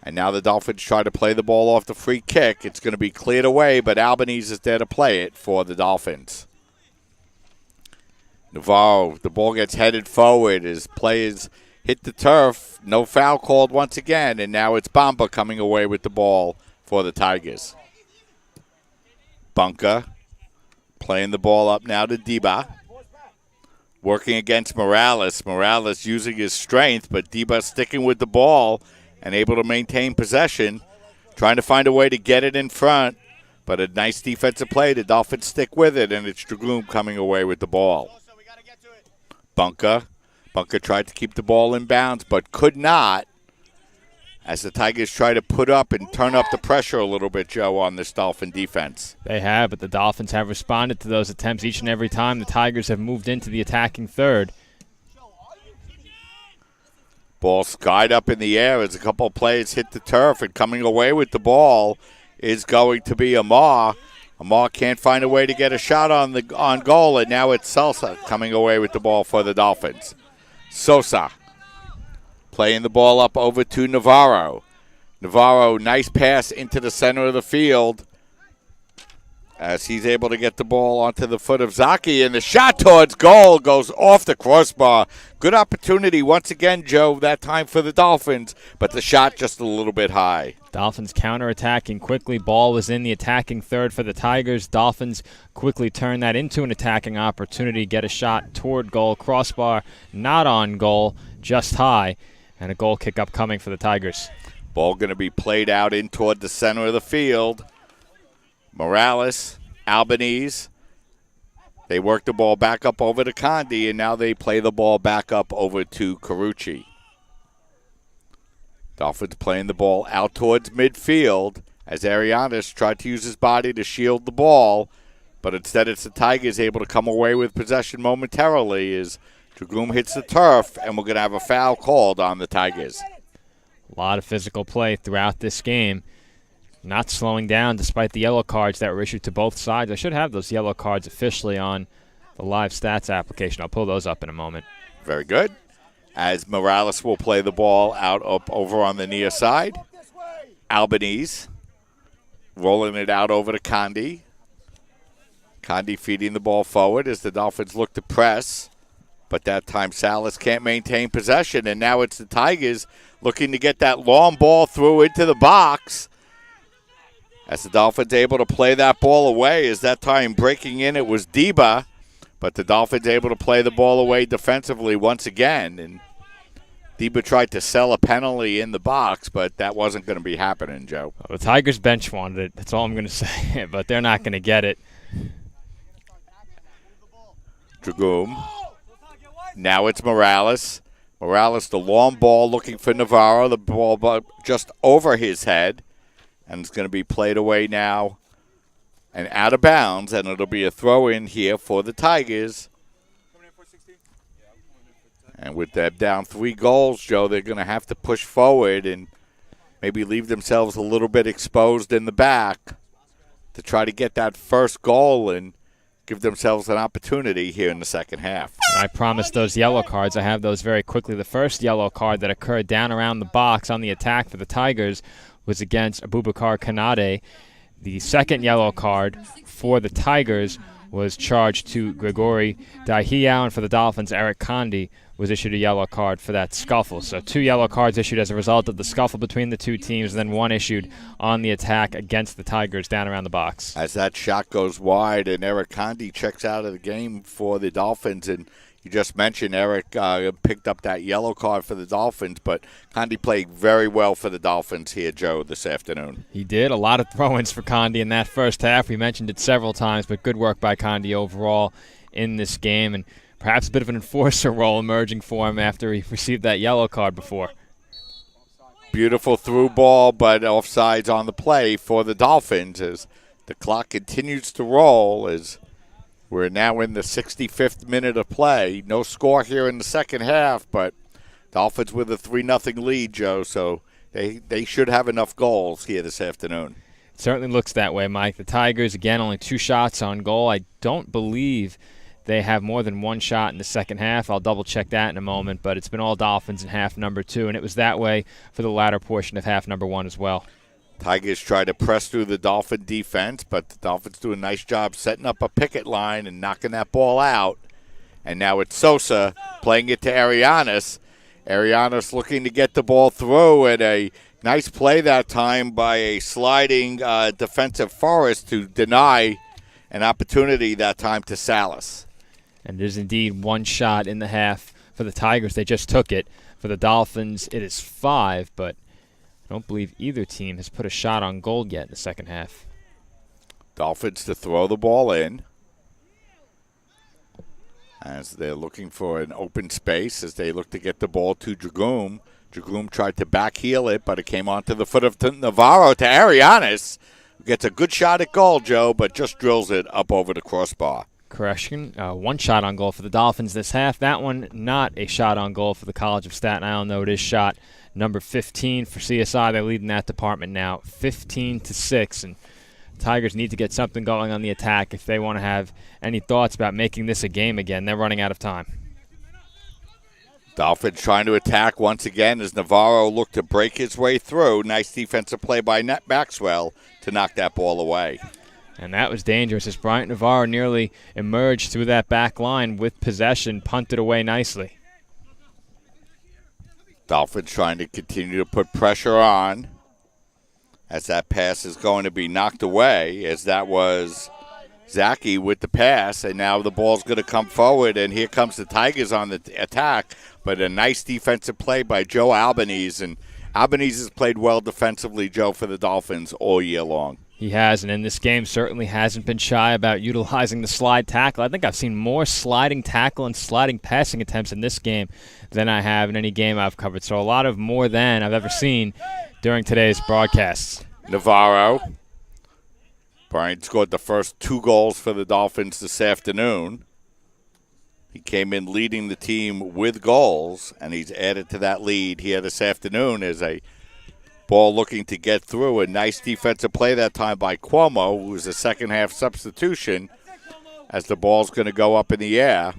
And now the Dolphins try to play the ball off the free kick. It's going to be cleared away, but Albanese is there to play it for the Dolphins. Navarro, the ball gets headed forward as players hit the turf. No foul called once again, and now it's Bamba coming away with the ball for the Tigers. Bunker playing the ball up now to Deba. Working against Morales. Morales using his strength, but Deba sticking with the ball and able to maintain possession. Trying to find a way to get it in front, but a nice defensive play. The Dolphins stick with it, and it's Dragoom coming away with the ball. Bunker tried to keep the ball in bounds, but could not, as the Tigers try to put up and turn up the pressure a little bit, Joe, on this Dolphin defense. They have, but the Dolphins have responded to those attempts each and every time. The Tigers have moved into the attacking third. Ball skied up in the air as a couple of players hit the turf, and coming away with the ball is going to be Amar. Amar can't find a way to get a shot on goal, and now it's Sosa coming away with the ball for the Dolphins. Sosa playing the ball up over to Navarro. Navarro, nice pass into the center of the field as he's able to get the ball onto the foot of Zaki, and the shot towards goal goes off the crossbar. Good opportunity once again, Joe, that time for the Dolphins, but the shot just a little bit high. Dolphins counterattacking quickly. Ball was in the attacking third for the Tigers. Dolphins quickly turn that into an attacking opportunity, get a shot toward goal. Crossbar not on goal, just high, and a goal kick upcoming for the Tigers. Ball going to be played out in toward the center of the field. Morales, Albanese, they work the ball back up over to Condi, and now they play the ball back up over to Carucci. Dolphins playing the ball out towards midfield as Arianis tried to use his body to shield the ball, but instead it's the Tigers able to come away with possession momentarily as Dragoon hits the turf, and we're going to have a foul called on the Tigers. A lot of physical play throughout this game. Not slowing down despite the yellow cards that were issued to both sides. I should have those yellow cards officially on the live stats application. I'll pull those up in a moment. Very good. As Morales will play the ball out up over on the near side. Albanese rolling it out over to Condi. Condi feeding the ball forward as the Dolphins look to press. But that time Salas can't maintain possession, and now it's the Tigers looking to get that long ball through into the box. As the Dolphins able to play that ball away, as that time breaking in, it was Deba, but the Dolphins able to play the ball away defensively once again. And Deba tried to sell a penalty in the box, but that wasn't going to be happening, Joe. Well, the Tigers bench wanted it. That's all I'm going to say, but they're not going to get it. Dragoon. Now it's Morales. Morales, the long ball looking for Navarro. The ball just over his head. And it's going to be played away now and out of bounds, and it'll be a throw-in here for the Tigers. And with that down 3 goals, Joe, they're going to have to push forward and maybe leave themselves a little bit exposed in the back to try to get that first goal and give themselves an opportunity here in the second half. I promised those yellow cards. I have those very quickly. The first yellow card that occurred down around the box on the attack for the Tigers was against Abubakar Kanade. The second yellow card for the Tigers was charged to Gregory Dahiao, and for the Dolphins, Eric Condi was issued a yellow card for that scuffle. So 2 yellow cards issued as a result of the scuffle between the two teams, and then 1 issued on the attack against the Tigers down around the box. As that shot goes wide, and Eric Condi checks out of the game for the Dolphins, and you just mentioned Eric picked up that yellow card for the Dolphins, but Condi played very well for the Dolphins here, Joe, this afternoon. He did. A lot of throw-ins for Condi in that first half. We mentioned it several times, but good work by Condi overall in this game, and perhaps a bit of an enforcer role emerging for him after he received that yellow card before. Beautiful through ball, but offsides on the play for the Dolphins as the clock continues to roll as we're now in the 65th minute of play. No score here in the second half, but Dolphins with a 3-0 lead, Joe, so they should have enough goals here this afternoon. It certainly looks that way, Mike. The Tigers, again, only 2 shots on goal. I don't believe they have more than 1 shot in the second half. I'll double-check that in a moment, but it's been all Dolphins in half number 2, and it was that way for the latter portion of half number 1 as well. Tigers try to press through the Dolphin defense, but the Dolphins do a nice job setting up a picket line and knocking that ball out. And now it's Sosa playing it to Arianis. Arianis looking to get the ball through, and a nice play that time by a sliding defensive Forrest to deny an opportunity that time to Salas. And there's indeed 1 shot in the half for the Tigers. They just took it. For the Dolphins, it is 5, but I don't believe either team has put a shot on goal yet in the second half. Dolphins to throw the ball in as they're looking for an open space as they look to get the ball to Dragoon. Dragoon tried to backheel it, but it came onto the foot of Navarro to Arianis. Gets a good shot at goal, Joe, but just drills it up over the crossbar. Correction, 1 shot on goal for the Dolphins this half. That one not a shot on goal for the College of Staten Island, though it is shot number 15 for CSI. They're leading that department now 15-6, and Tigers need to get something going on the attack if they want to have any thoughts about making this a game again. They're running out of time. Dolphins trying to attack once again as Navarro looked to break his way through. Nice defensive play by Maxwell to knock that ball away. And that was dangerous as Bryant Navarro nearly emerged through that back line with possession, punted away nicely. Dolphins trying to continue to put pressure on as that pass is going to be knocked away, as that was Zaki with the pass, and now the ball's going to come forward, and here comes the Tigers on the attack, but a nice defensive play by Joe Albanese, and Albanese has played well defensively, Joe, for the Dolphins all year long. He has, and in this game certainly hasn't been shy about utilizing the slide tackle. I think I've seen more sliding tackle and sliding passing attempts in this game than I have in any game I've covered, so a lot of more than I've ever seen during today's broadcasts. Navarro. Bryant scored the first 2 goals for the Dolphins this afternoon. He came in leading the team with goals, and he's added to that lead here this afternoon as a ball looking to get through. A nice defensive play that time by Cuomo, who was a second-half substitution, as the ball's going to go up in the air.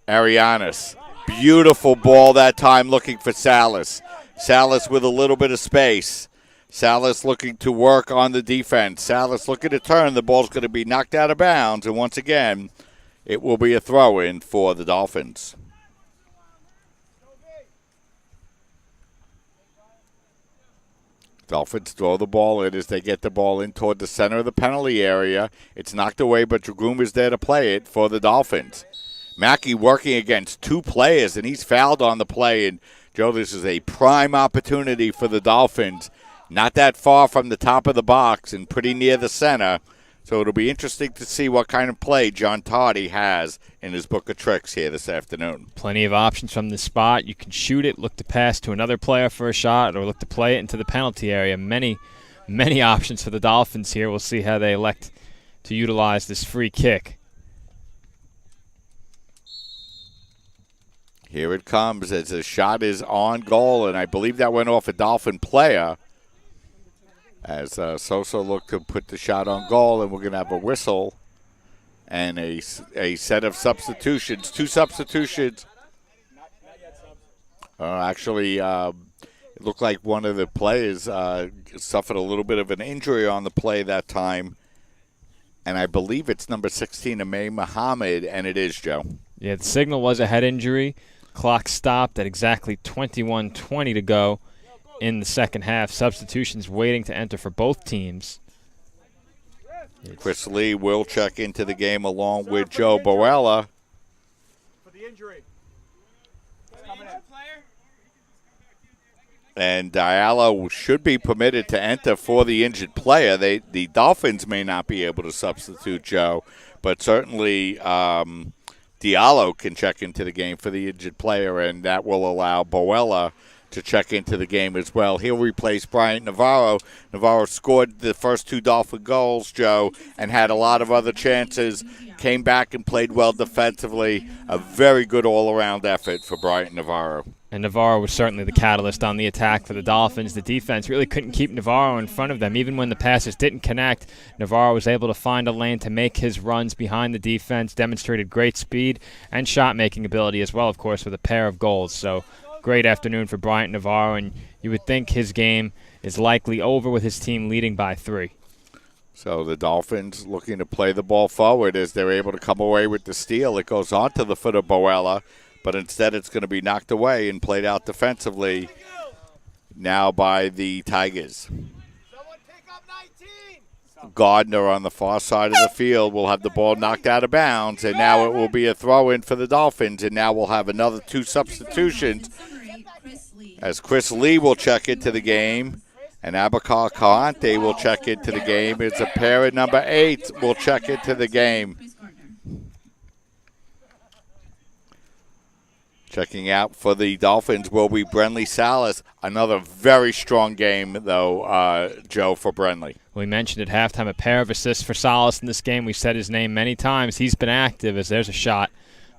Arianis, beautiful ball that time looking for Salas. Salas with a little bit of space. Salas looking to work on the defense. Salas looking to turn. The ball's going to be knocked out of bounds, and once again, it will be a throw-in for the Dolphins. Dolphins throw the ball in as they get the ball in toward the center of the penalty area. It's knocked away, but Dragoom is there to play it for the Dolphins. Mackey working against 2 players, and he's fouled on the play. And, Joe, this is a prime opportunity for the Dolphins. Not that far from the top of the box and pretty near the center. So it'll be interesting to see what kind of play John Toddy has in his book of tricks here this afternoon. Plenty of options from this spot. You can shoot it, look to pass to another player for a shot, or look to play it into the penalty area. Many options for the Dolphins here. We'll see how they elect to utilize this free kick. Here it comes as the shot is on goal, and I believe that went off a Dolphin player. As Sosa looked to put the shot on goal, and we're going to have a whistle and a set of substitutions. 2 substitutions. Actually, it looked like one of the players suffered a little bit of an injury on the play that time, and I believe it's number 16, Amay Muhammad, and it is, Joe. Yeah, the signal was a head injury. Clock stopped at exactly 21:20 to go in the second half. Substitutions waiting to enter for both teams. Chris Lee will check into the game along with Joe Boella. For the injury. And Diallo should be permitted to enter for the injured player. The Dolphins may not be able to substitute Joe, but certainly Diallo can check into the game for the injured player, and that will allow Boella to check into the game as well. He'll replace Bryant Navarro. Navarro scored the first 2 Dolphin goals, Joe, and had a lot of other chances. Came back and played well defensively. A very good all-around effort for Bryant Navarro. And Navarro was certainly the catalyst on the attack for the Dolphins. The defense really couldn't keep Navarro in front of them. Even when the passes didn't connect, Navarro was able to find a lane to make his runs behind the defense, demonstrated great speed and shot-making ability as well, of course, with a pair of goals. So great afternoon for Bryant Navarro, and you would think his game is likely over with his team leading by 3. So the Dolphins looking to play the ball forward as they're able to come away with the steal. It goes onto the foot of Boella, but instead it's going to be knocked away and played out defensively now by the Tigers. Gardner on the far side of the field will have the ball knocked out of bounds, and now it will be a throw-in for the Dolphins, and now we'll have another 2 substitutions as Chris Lee will check into the game, and Abakar Kalante will check into the game. It's a pair at number 8 will check into the game. Checking out for the Dolphins will be Brenly Salas. Another very strong game, though, Joe, for Brenly. We mentioned at halftime a pair of assists for Salas in this game. We've said his name many times. He's been active as there's a shot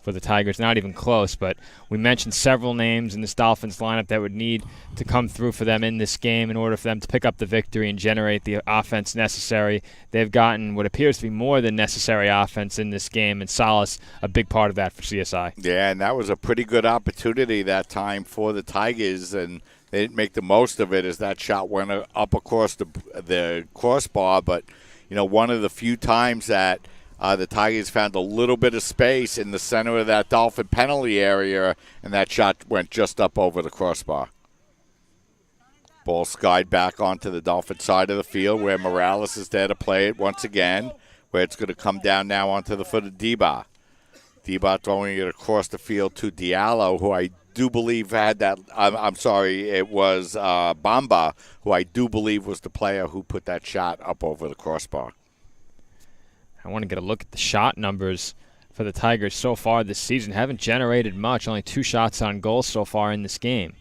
for the Tigers, not even close. But we mentioned several names in this Dolphins lineup that would need to come through for them in this game in order for them to pick up the victory and generate the offense necessary. They've gotten what appears to be more than necessary offense in this game, and Salas a big part of that for CSI. Yeah, and that was a pretty good opportunity that time for the Tigers, and they didn't make the most of it as that shot went up across the crossbar. But, one of the few times that the Tigers found a little bit of space in the center of that Dolphin penalty area, and that shot went just up over the crossbar. Ball skied back onto the Dolphin side of the field where Morales is there to play it once again, where it's going to come down now onto the foot of Deba. Deba throwing it across the field to Diallo, who I do believe had that. I'm sorry, it was Bamba, who I do believe was the player who put that shot up over the crossbar. I want to get a look at the shot numbers for the Tigers so far this season. Haven't generated much, only 2 shots on goal so far in this game.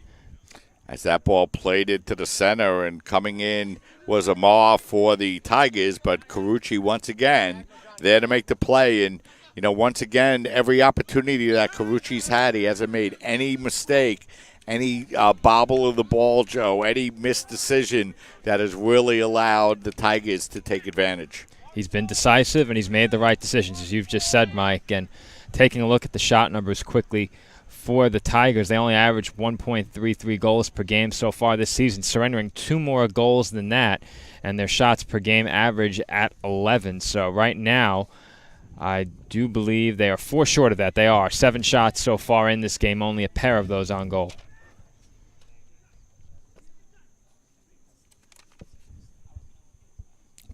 As that ball played into the center, and coming in was Amar for the Tigers, but Carucci once again there to make the play. And, once again, every opportunity that Carucci's had, he hasn't made any mistake, any bobble of the ball, Joe, any missed decision that has really allowed the Tigers to take advantage. He's been decisive, and he's made the right decisions, as you've just said, Mike. And taking a look at the shot numbers quickly for the Tigers, they only averaged 1.33 goals per game so far this season, surrendering 2 more goals than that, and their shots per game average at 11. So right now, I do believe they are 4 short of that. They are 7 shots so far in this game, only a pair of those on goal.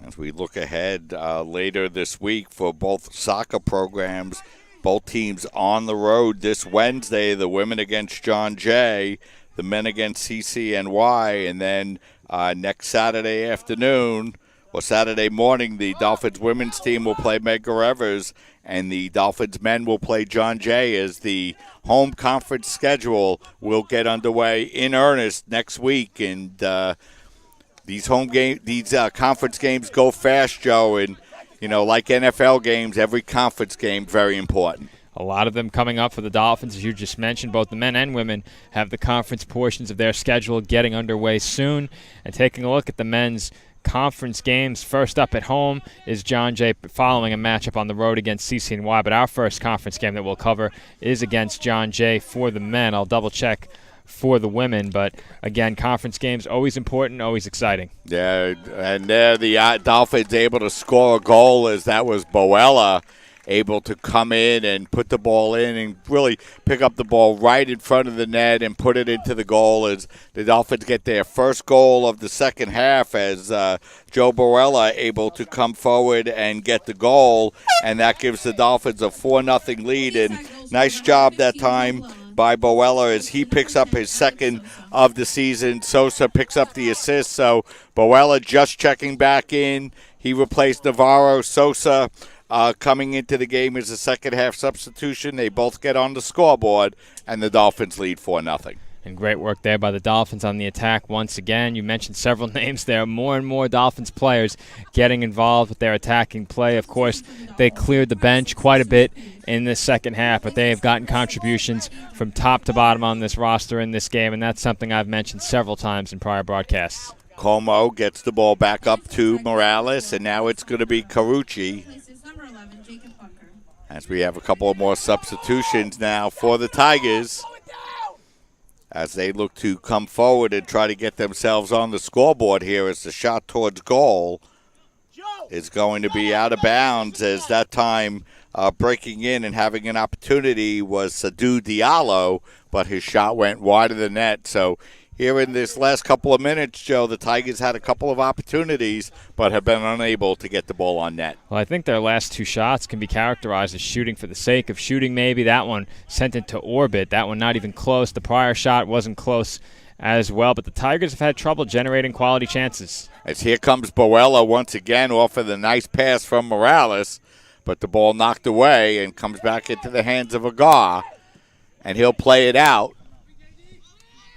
As we look ahead later this week for both soccer programs, both teams on the road this Wednesday, the women against John Jay, the men against CCNY, and then next Saturday afternoon, or Saturday morning, the Dolphins women's team will play Medgar Evers, and the Dolphins men will play John Jay, as the home conference schedule will get underway in earnest next week. And these conference games go fast, Joe, and like NFL games, every conference game very important. A lot of them coming up for the Dolphins, as you just mentioned. Both the men and women have the conference portions of their schedule getting underway soon. And taking a look at the men's conference games, first up at home is John Jay following a matchup on the road against CCNY. But our first conference game that we'll cover is against John Jay for the men. I'll double-check for the women, but again, conference games always important, always exciting. Yeah, and there the Dolphins able to score a goal, as that was Boella able to come in and put the ball in and really pick up the ball right in front of the net and put it into the goal, as the Dolphins get their first goal of the second half, as Joe Boella able to come forward and get the goal, and that gives the Dolphins a 4-0 lead. And nice job that time by Boella as he picks up his second of the season. Sosa picks up the assist, so Boella just checking back in. He replaced Navarro. Sosa coming into the game as a second-half substitution. They both get on the scoreboard, and the Dolphins lead 4-0. And great work there by the Dolphins on the attack once again. You mentioned several names there. More and more Dolphins players getting involved with their attacking play. Of course, they cleared the bench quite a bit in this second half, but they have gotten contributions from top to bottom on this roster in this game, and that's something I've mentioned several times in prior broadcasts. Como gets the ball back up to Morales, and now it's going to be Carucci, as we have a couple of more substitutions now for the Tigers, as they look to come forward and try to get themselves on the scoreboard here, as the shot towards goal is going to be out of bounds, as that time breaking in and having an opportunity was Sadou Diallo, but his shot went wide of the net. So here in this last couple of minutes, Joe, the Tigers had a couple of opportunities but have been unable to get the ball on net. Well, I think their last 2 shots can be characterized as shooting for the sake of shooting maybe. That one sent it to orbit. That one not even close. The prior shot wasn't close as well, but the Tigers have had trouble generating quality chances. As here comes Boella once again off of the nice pass from Morales, but the ball knocked away and comes back into the hands of Agar, and he'll play it out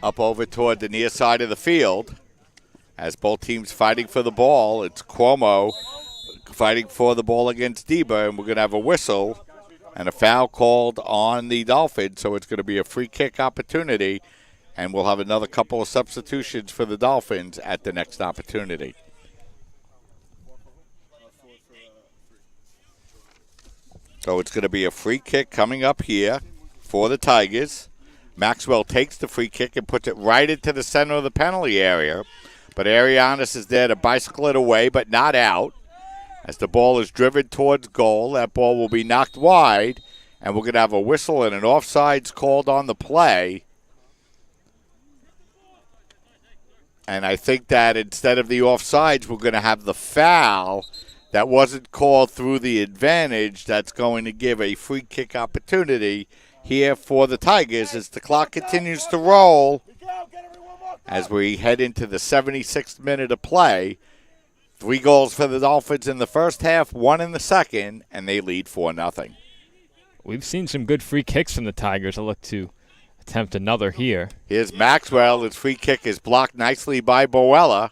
up over toward the near side of the field, as both teams fighting for the ball. It's Cuomo fighting for the ball against Deba, and we're going to have a whistle and a foul called on the Dolphins, so it's going to be a free kick opportunity, and we'll have another couple of substitutions for the Dolphins at the next opportunity. So it's going to be a free kick coming up here for the Tigers. Maxwell takes the free kick and puts it right into the center of the penalty area. But Arianis is there to bicycle it away, but not out. As the ball is driven towards goal, that ball will be knocked wide, and we're going to have a whistle and an offsides called on the play. And I think that instead of the offsides, we're going to have the foul that wasn't called through the advantage. That's going to give a free kick opportunity here for the Tigers as the clock continues to roll as we head into the 76th minute of play. 3 goals for the Dolphins in the first half, 1 in the second, and they lead 4-0. We've seen some good free kicks from the Tigers. I'll look to attempt another here. Here's Maxwell. His free kick is blocked nicely by Boella.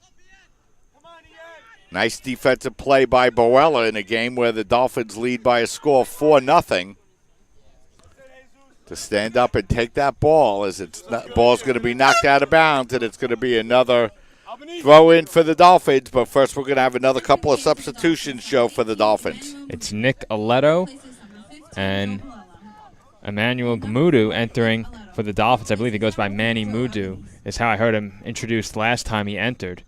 Nice defensive play by Boella in a game where the Dolphins lead by a score of 4-0. To stand up and take that ball as ball's going to be knocked out of bounds, and it's going to be another throw in for the Dolphins. But first we're going to have another couple of substitutions, Joe, for the Dolphins. It's Nick Aletto and Emmanuel Gamudu entering for the Dolphins. I believe he goes by Manny Mudu, is how I heard him introduced last time he entered.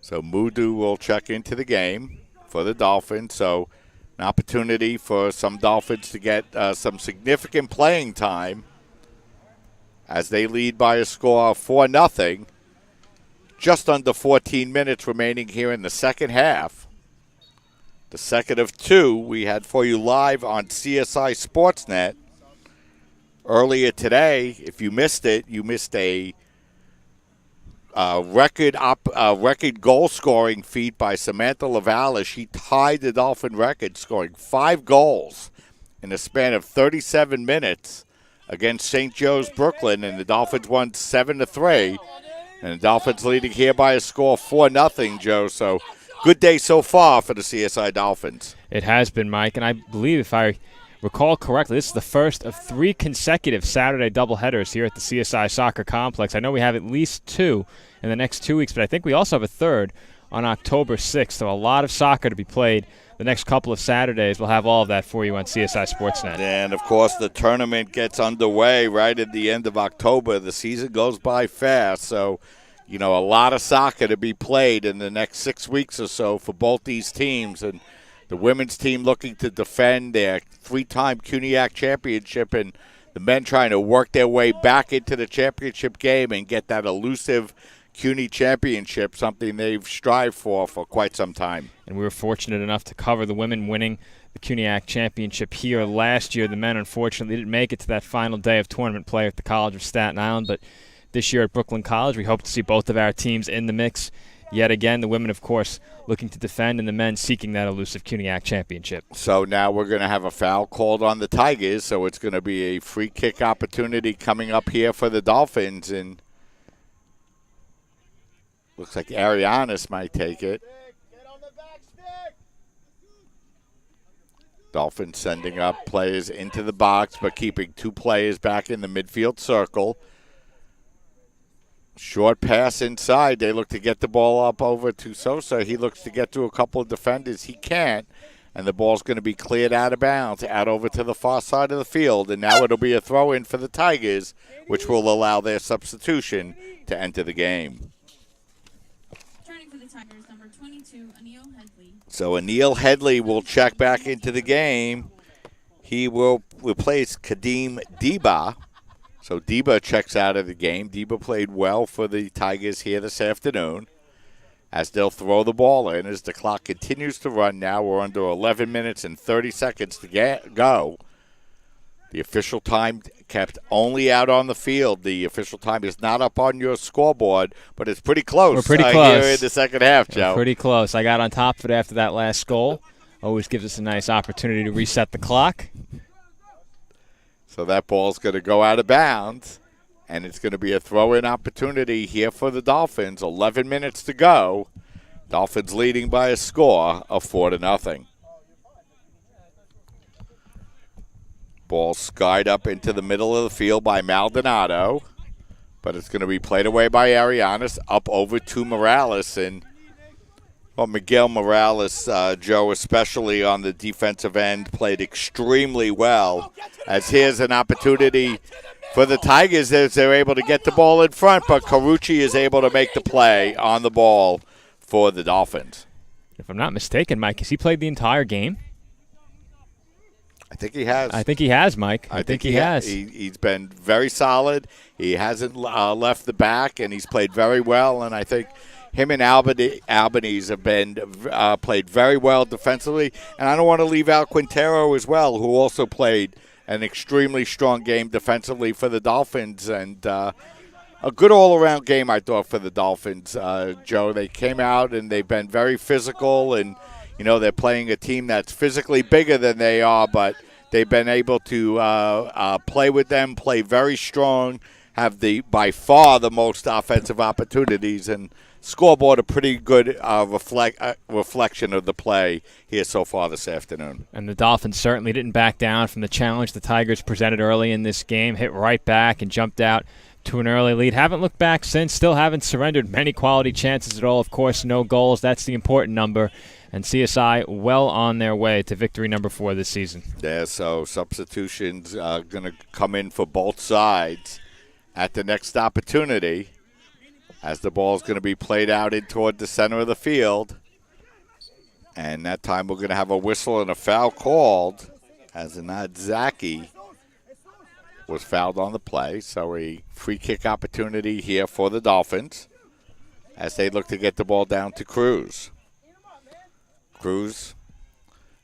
So Mudu will check into the game for the Dolphins. So an opportunity for some Dolphins to get some significant playing time as they lead by a score of 4-0. Just under 14 minutes remaining here in the second half. The second of 2 we had for you live on CSI Sportsnet earlier today. If you missed it, you missed a record goal-scoring feat by Samantha LaValle. She tied the Dolphin record, scoring 5 goals in a span of 37 minutes against St. Joe's Brooklyn, and the Dolphins won 7-3. And the Dolphins leading here by a score of 4-0, Joe. So good day so far for the CSI Dolphins. It has been, Mike, and I believe if I recall correctly, this is the first of 3 consecutive Saturday doubleheaders here at the CSI Soccer Complex. I know we have at least 2 in the next 2 weeks, but I think we also have a third on October 6th. So a lot of soccer to be played the next couple of Saturdays. We'll have all of that for you on CSI Sportsnet. And, of course, the tournament gets underway right at the end of October. The season goes by fast, so, you know, a lot of soccer to be played in the next 6 weeks or so for both these teams. And the women's team looking to defend their 3-time CUNYAC championship, and the men trying to work their way back into the championship game and get that elusive CUNY championship, something they've strived for quite some time. And we were fortunate enough to cover the women winning the CUNYAC championship here last year. The men, unfortunately, didn't make it to that final day of tournament play at the College of Staten Island, but this year at Brooklyn College, we hope to see both of our teams in the mix yet again. The women, of course, looking to defend, and the men seeking that elusive CUNYAC championship. So now we're going to have a foul called on the Tigers, so it's going to be a free kick opportunity coming up here for the Dolphins, and looks like Arianis might take it. Dolphins sending up players into the box, but keeping 2 players back in the midfield circle. Short pass inside. They look to get the ball up over to Sosa. He looks to get to a couple of defenders. He can't. And the ball's going to be cleared out of bounds, out over to the far side of the field. And now it'll be a throw-in for the Tigers, which will allow their substitution to enter the game. Turning for the Tigers, number 22, Anil Headley. So Anil Headley will check back into the game. He will replace Kadeem Deba. So Deba checks out of the game. Deba played well for the Tigers here this afternoon as they'll throw the ball in as the clock continues to run now. We're under 11 minutes and 30 seconds to go. The official time kept only out on the field. The official time is not up on your scoreboard, but it's pretty close. We're pretty close. Here in the second half, Joe. We're pretty close. I got on top of it after that last goal. Always gives us a nice opportunity to reset the clock. So that ball's going to go out of bounds, and it's going to be a throw-in opportunity here for the Dolphins. 11 minutes to go. Dolphins leading by a score of 4-0. Ball skied up into the middle of the field by Maldonado, but it's going to be played away by Arianes, up over to Morales. And, well, Miguel Morales, Joe, especially on the defensive end, played extremely well, as here's an opportunity for the Tigers as they're able to get the ball in front, but Carucci is able to make the play on the ball for the Dolphins. If I'm not mistaken, Mike, has he played the entire game? I think he has. I think he has, Mike. I think he has. He's been very solid. He hasn't left the back, and he's played very well. And I think him and Albanese have been played very well defensively. And I don't want to leave out Quintero as well, who also played an extremely strong game defensively for the Dolphins. And a good all-around game, I thought, for the Dolphins, Joe. They came out, and they've been very physical, and you know, they're playing a team that's physically bigger than they are, but they've been able to play with them, play very strong, have by far the most offensive opportunities, and scoreboard a pretty good reflection of the play here so far this afternoon. And the Dolphins certainly didn't back down from the challenge the Tigers presented early in this game, hit right back and jumped out to an early lead. Haven't looked back since, still haven't surrendered many quality chances at all. Of course, no goals. That's the important number. And CSI well on their way to victory number 4 this season. Yeah, so substitutions are going to come in for both sides at the next opportunity as the ball is going to be played out in toward the center of the field. And that time we're going to have a whistle and a foul called as Anad Zaki was fouled on the play. So a free kick opportunity here for the Dolphins as they look to get the ball down to Cruz. Cruz,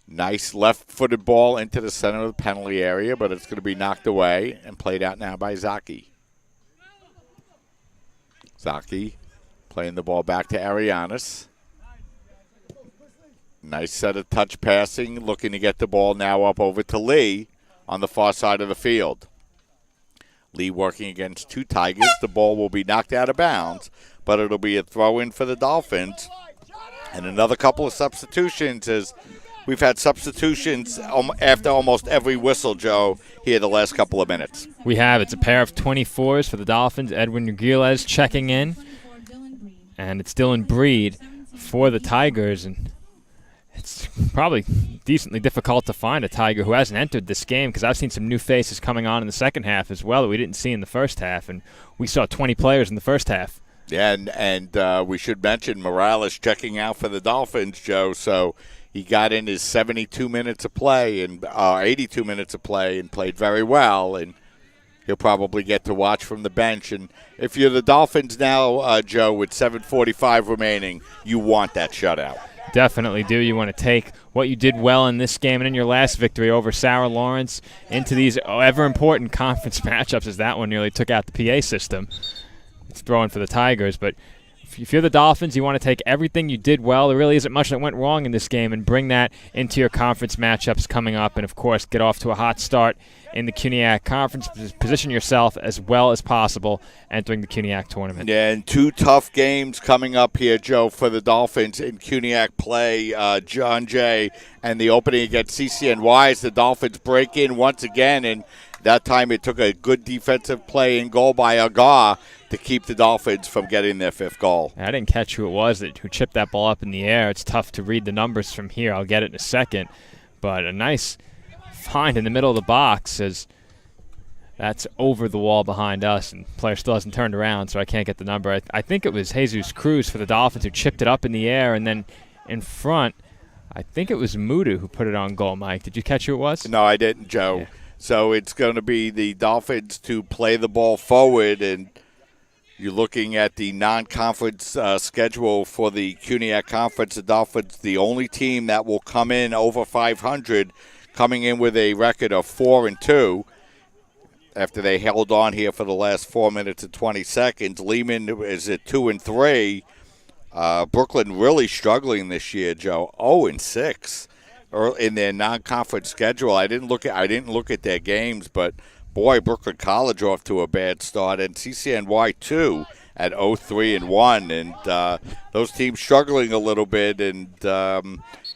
nice left-footed ball into the center of the penalty area, but it's going to be knocked away and played out now by Zaki. Zaki playing the ball back to Arianes. Nice set of touch passing, looking to get the ball now up over to Lee on the far side of the field. Lee working against 2 Tigers. The ball will be knocked out of bounds, but it'll be a throw-in for the Dolphins. And another couple of substitutions, as we've had substitutions after almost every whistle, Joe, here the last couple of minutes. We have. It's a pair of 24s for the Dolphins. Edwin Aguilez checking in. And it's Dylan Breed for the Tigers. And it's probably decently difficult to find a Tiger who hasn't entered this game, because I've seen some new faces coming on in the second half as well that we didn't see in the first half. And we saw 20 players in the first half. Yeah, and we should mention Morales checking out for the Dolphins, Joe. So he got in his 72 minutes of play and 82 minutes of play and played very well. And he'll probably get to watch from the bench. And if you're the Dolphins now, Joe, with 7:45 remaining, you want that shutout. Definitely do. You want to take what you did well in this game and in your last victory over Sarah Lawrence into these ever-important conference matchups, as that one nearly took out the PA system. It's throwing for the Tigers, but if you're the Dolphins, you want to take everything you did well. There really isn't much that went wrong in this game, and bring that into your conference matchups coming up, and of course get off to a hot start in the CUNYAC Conference. Position yourself as well as possible entering the CUNYAC tournament. Yeah, and 2 tough games coming up here, Joe, for the Dolphins in CUNYAC play. John Jay and the opening against CCNY as the Dolphins break in once again, and that time it took a good defensive play and goal by Agar to keep the Dolphins from getting their 5th goal. I didn't catch who it was who chipped that ball up in the air. It's tough to read the numbers from here. I'll get it in a second. But a nice find in the middle of the box, as that's over the wall behind us, and the player still hasn't turned around, so I can't get the number. I think it was Jesus Cruz for the Dolphins who chipped it up in the air, and then in front, I think it was Mudu who put it on goal, Mike. Did you catch who it was? No, I didn't, Joe. Yeah. So it's going to be the Dolphins to play the ball forward, and you're looking at the non-conference schedule for the CUNYAC Conference. The Dolphins, the only team that will come in over 500, coming in with a record of 4-2 after they held on here for the last 4 minutes and 20 seconds. Lehman is at 2-3. Brooklyn really struggling this year, Joe. 0-6 in their non-conference schedule. I didn't look at their games, but boy, Brooklyn College off to a bad start, and CCNY 2 at 0-3-1, and those teams struggling a little bit, and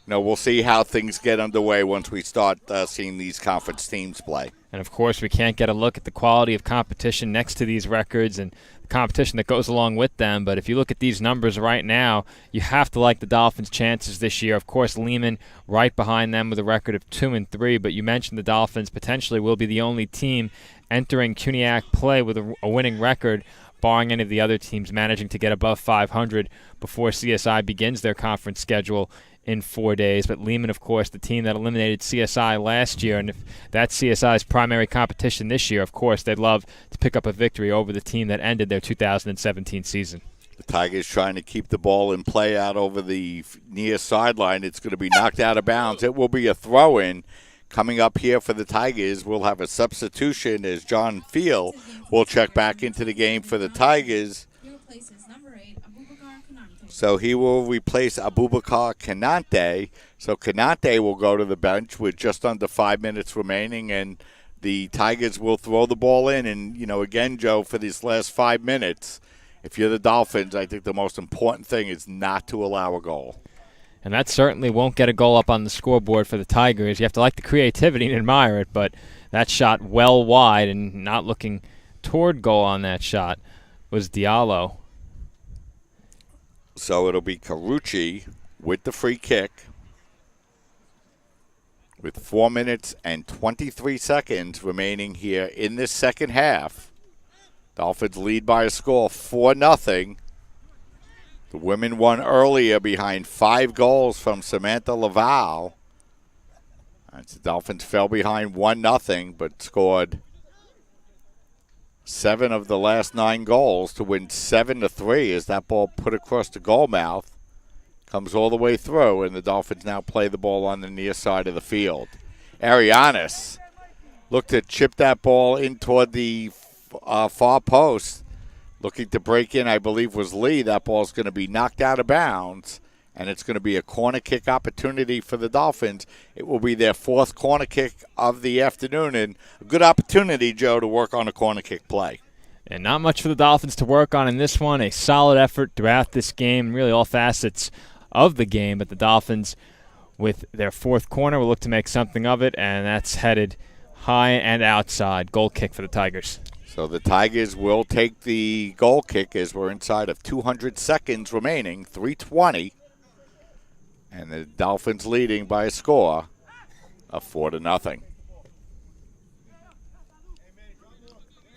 we'll see how things get underway once we start seeing these conference teams play. And, of course, we can't get a look at the quality of competition next to these records and the competition that goes along with them. But if you look at these numbers right now, you have to like the Dolphins' chances this year. Of course, Lehman right behind them with a record of 2-3. But you mentioned the Dolphins potentially will be the only team entering CUNYAC play with a winning record, barring any of the other teams managing to get above 500 before CSI begins their conference schedule in 4 days. But Lehman, of course, the team that eliminated CSI last year, and if that's CSI's primary competition this year, of course, they'd love to pick up a victory over the team that ended their 2017 season. The Tigers trying to keep the ball in play out over the near sideline. It's going to be knocked out of bounds. It will be a throw-in. Coming up here for the Tigers, we'll have a substitution as John Field will check back into the game for the Tigers. So he will replace Abubakar Kanante. So Kanante will go to the bench with just under 5 minutes remaining, and the Tigers will throw the ball in. And, you know, again, Joe, for these last 5 minutes, if you're the Dolphins, I think the most important thing is not to allow a goal. And that certainly won't get a goal up on the scoreboard for the Tigers. You have to like the creativity and admire it, but that shot well wide and not looking toward goal on that shot was Diallo. So it'll be Carucci with the free kick with 4 minutes and 23 seconds remaining here in this second half. Dolphins lead by a score of 4-0. The women won earlier behind 5 goals from Samantha Laval. The Dolphins fell behind 1-0 but scored 7 of the last 9 goals to win 7-3 as that ball put across the goal mouth. Comes all the way through, and the Dolphins now play the ball on the near side of the field. Arianis looked to chip that ball in toward the far post. Looking to break in, I believe, was Lee. That ball's going to be knocked out of bounds, and it's going to be a corner kick opportunity for the Dolphins. It will be their 4th corner kick of the afternoon, and a good opportunity, Joe, to work on a corner kick play. And not much for the Dolphins to work on in this one. A solid effort throughout this game, really all facets of the game. But the Dolphins, with their 4th corner, will look to make something of it, and that's headed high and outside. Goal kick for the Tigers. So the Tigers will take the goal kick as we're inside of 200 seconds remaining, 3:20. And the Dolphins leading by a score of 4-0.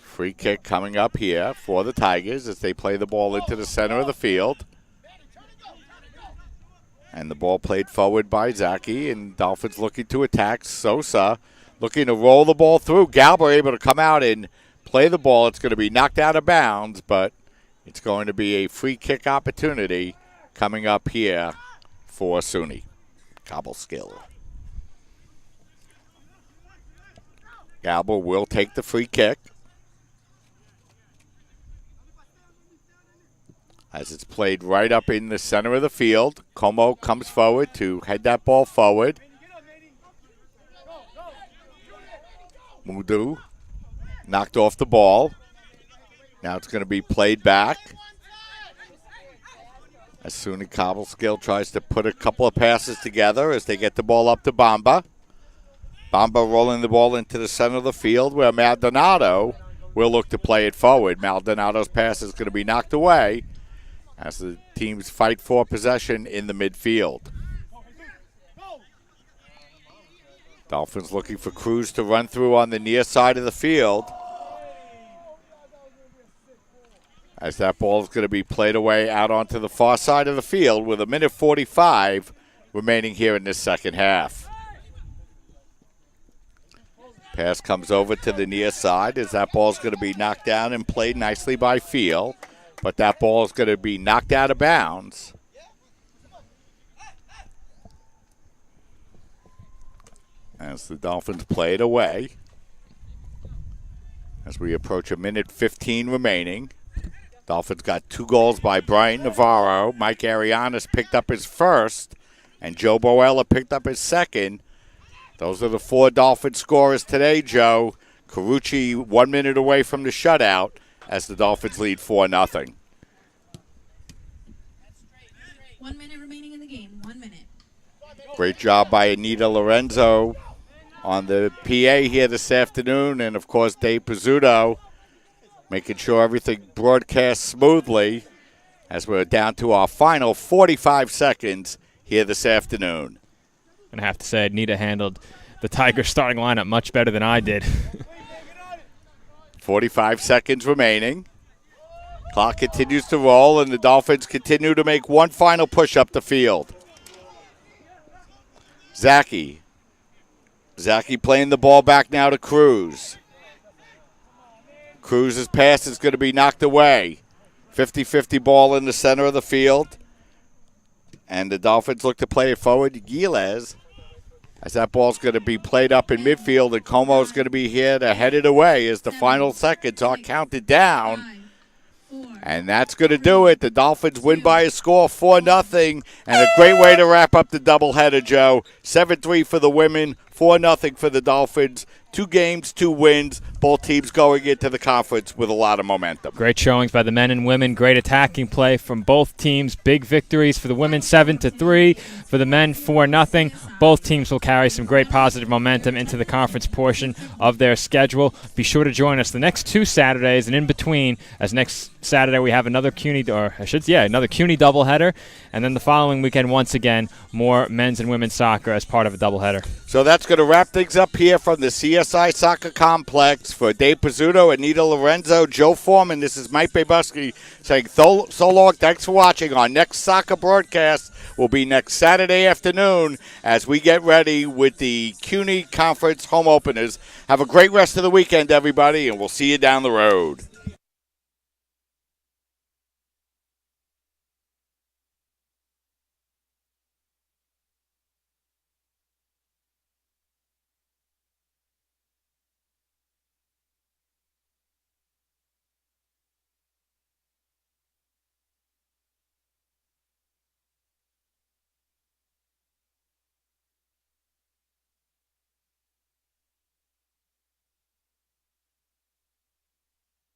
Free kick coming up here for the Tigers as they play the ball into the center of the field. And the ball played forward by Zaki, and Dolphins looking to attack. Sosa looking to roll the ball through. Galber able to come out and play the ball. It's going to be knocked out of bounds, but it's going to be a free kick opportunity coming up here for SUNY-Cobbleskill. Galber will take the free kick as it's played right up in the center of the field. Como comes forward to head that ball forward. Mudu knocked off the ball. Now it's going to be played back as SUNY-Cobbleskill tries to put a couple of passes together as they get the ball up to Bamba. Bamba rolling the ball into the center of the field where Maldonado will look to play it forward. Maldonado's pass is going to be knocked away as the teams fight for possession in the midfield. Dolphins looking for Cruz to run through on the near side of the field, as that ball is going to be played away out onto the far side of the field with 1:45 remaining here in this second half. Pass comes over to the near side as that ball is going to be knocked down and played nicely by Field, but that ball is going to be knocked out of bounds. As the Dolphins play it away as we approach 1:15 remaining. Dolphins got 2 goals by Brian Navarro. Mike Arianis picked up his first, and Joe Boella picked up his second. Those are the 4 Dolphin scorers today, Joe. Carucci 1 minute away from the shutout as the Dolphins lead 4-0. 1 minute remaining in the game. 1 minute. Great job by Anita Lorenzo on the PA here this afternoon, and, of course, Dave Pizzuto making sure everything broadcasts smoothly as we're down to our final 45 seconds here this afternoon. And I have to say, Nita handled the Tigers starting lineup much better than I did. 45 seconds remaining. Clock continues to roll, and the Dolphins continue to make one final push up the field. Zaki playing the ball back now to Cruz. Cruz's pass is going to be knocked away. 50-50 ball in the center of the field. And the Dolphins look to play it forward. Giles, as that ball's going to be played up in midfield, and Como's going to be here to head it away as the final seconds are counted down. And that's going to do it. The Dolphins win by a score 4-0, and a great way to wrap up the doubleheader, Joe. 7-3 for the women, 4-0 for the Dolphins. 2 games, 2 wins. Both teams going into the conference with a lot of momentum. Great showings by the men and women. Great attacking play from both teams. Big victories for the women, 7-3. For the men, 4-0. Both teams will carry some great positive momentum into the conference portion of their schedule. Be sure to join us the next 2 Saturdays and in between, as next Saturday we have another CUNY doubleheader, and then the following weekend once again more men's and women's soccer as part of a doubleheader. So that's going to wrap things up here from the CSI Soccer Complex. For Dave Pizzuto, Anita Lorenzo, Joe Foreman, this is Mike Babuski saying so long. Thanks for watching. Our next soccer broadcast will be next Saturday afternoon as we get ready with the CUNY Conference home openers. Have a great rest of the weekend, everybody, and we'll see you down the road.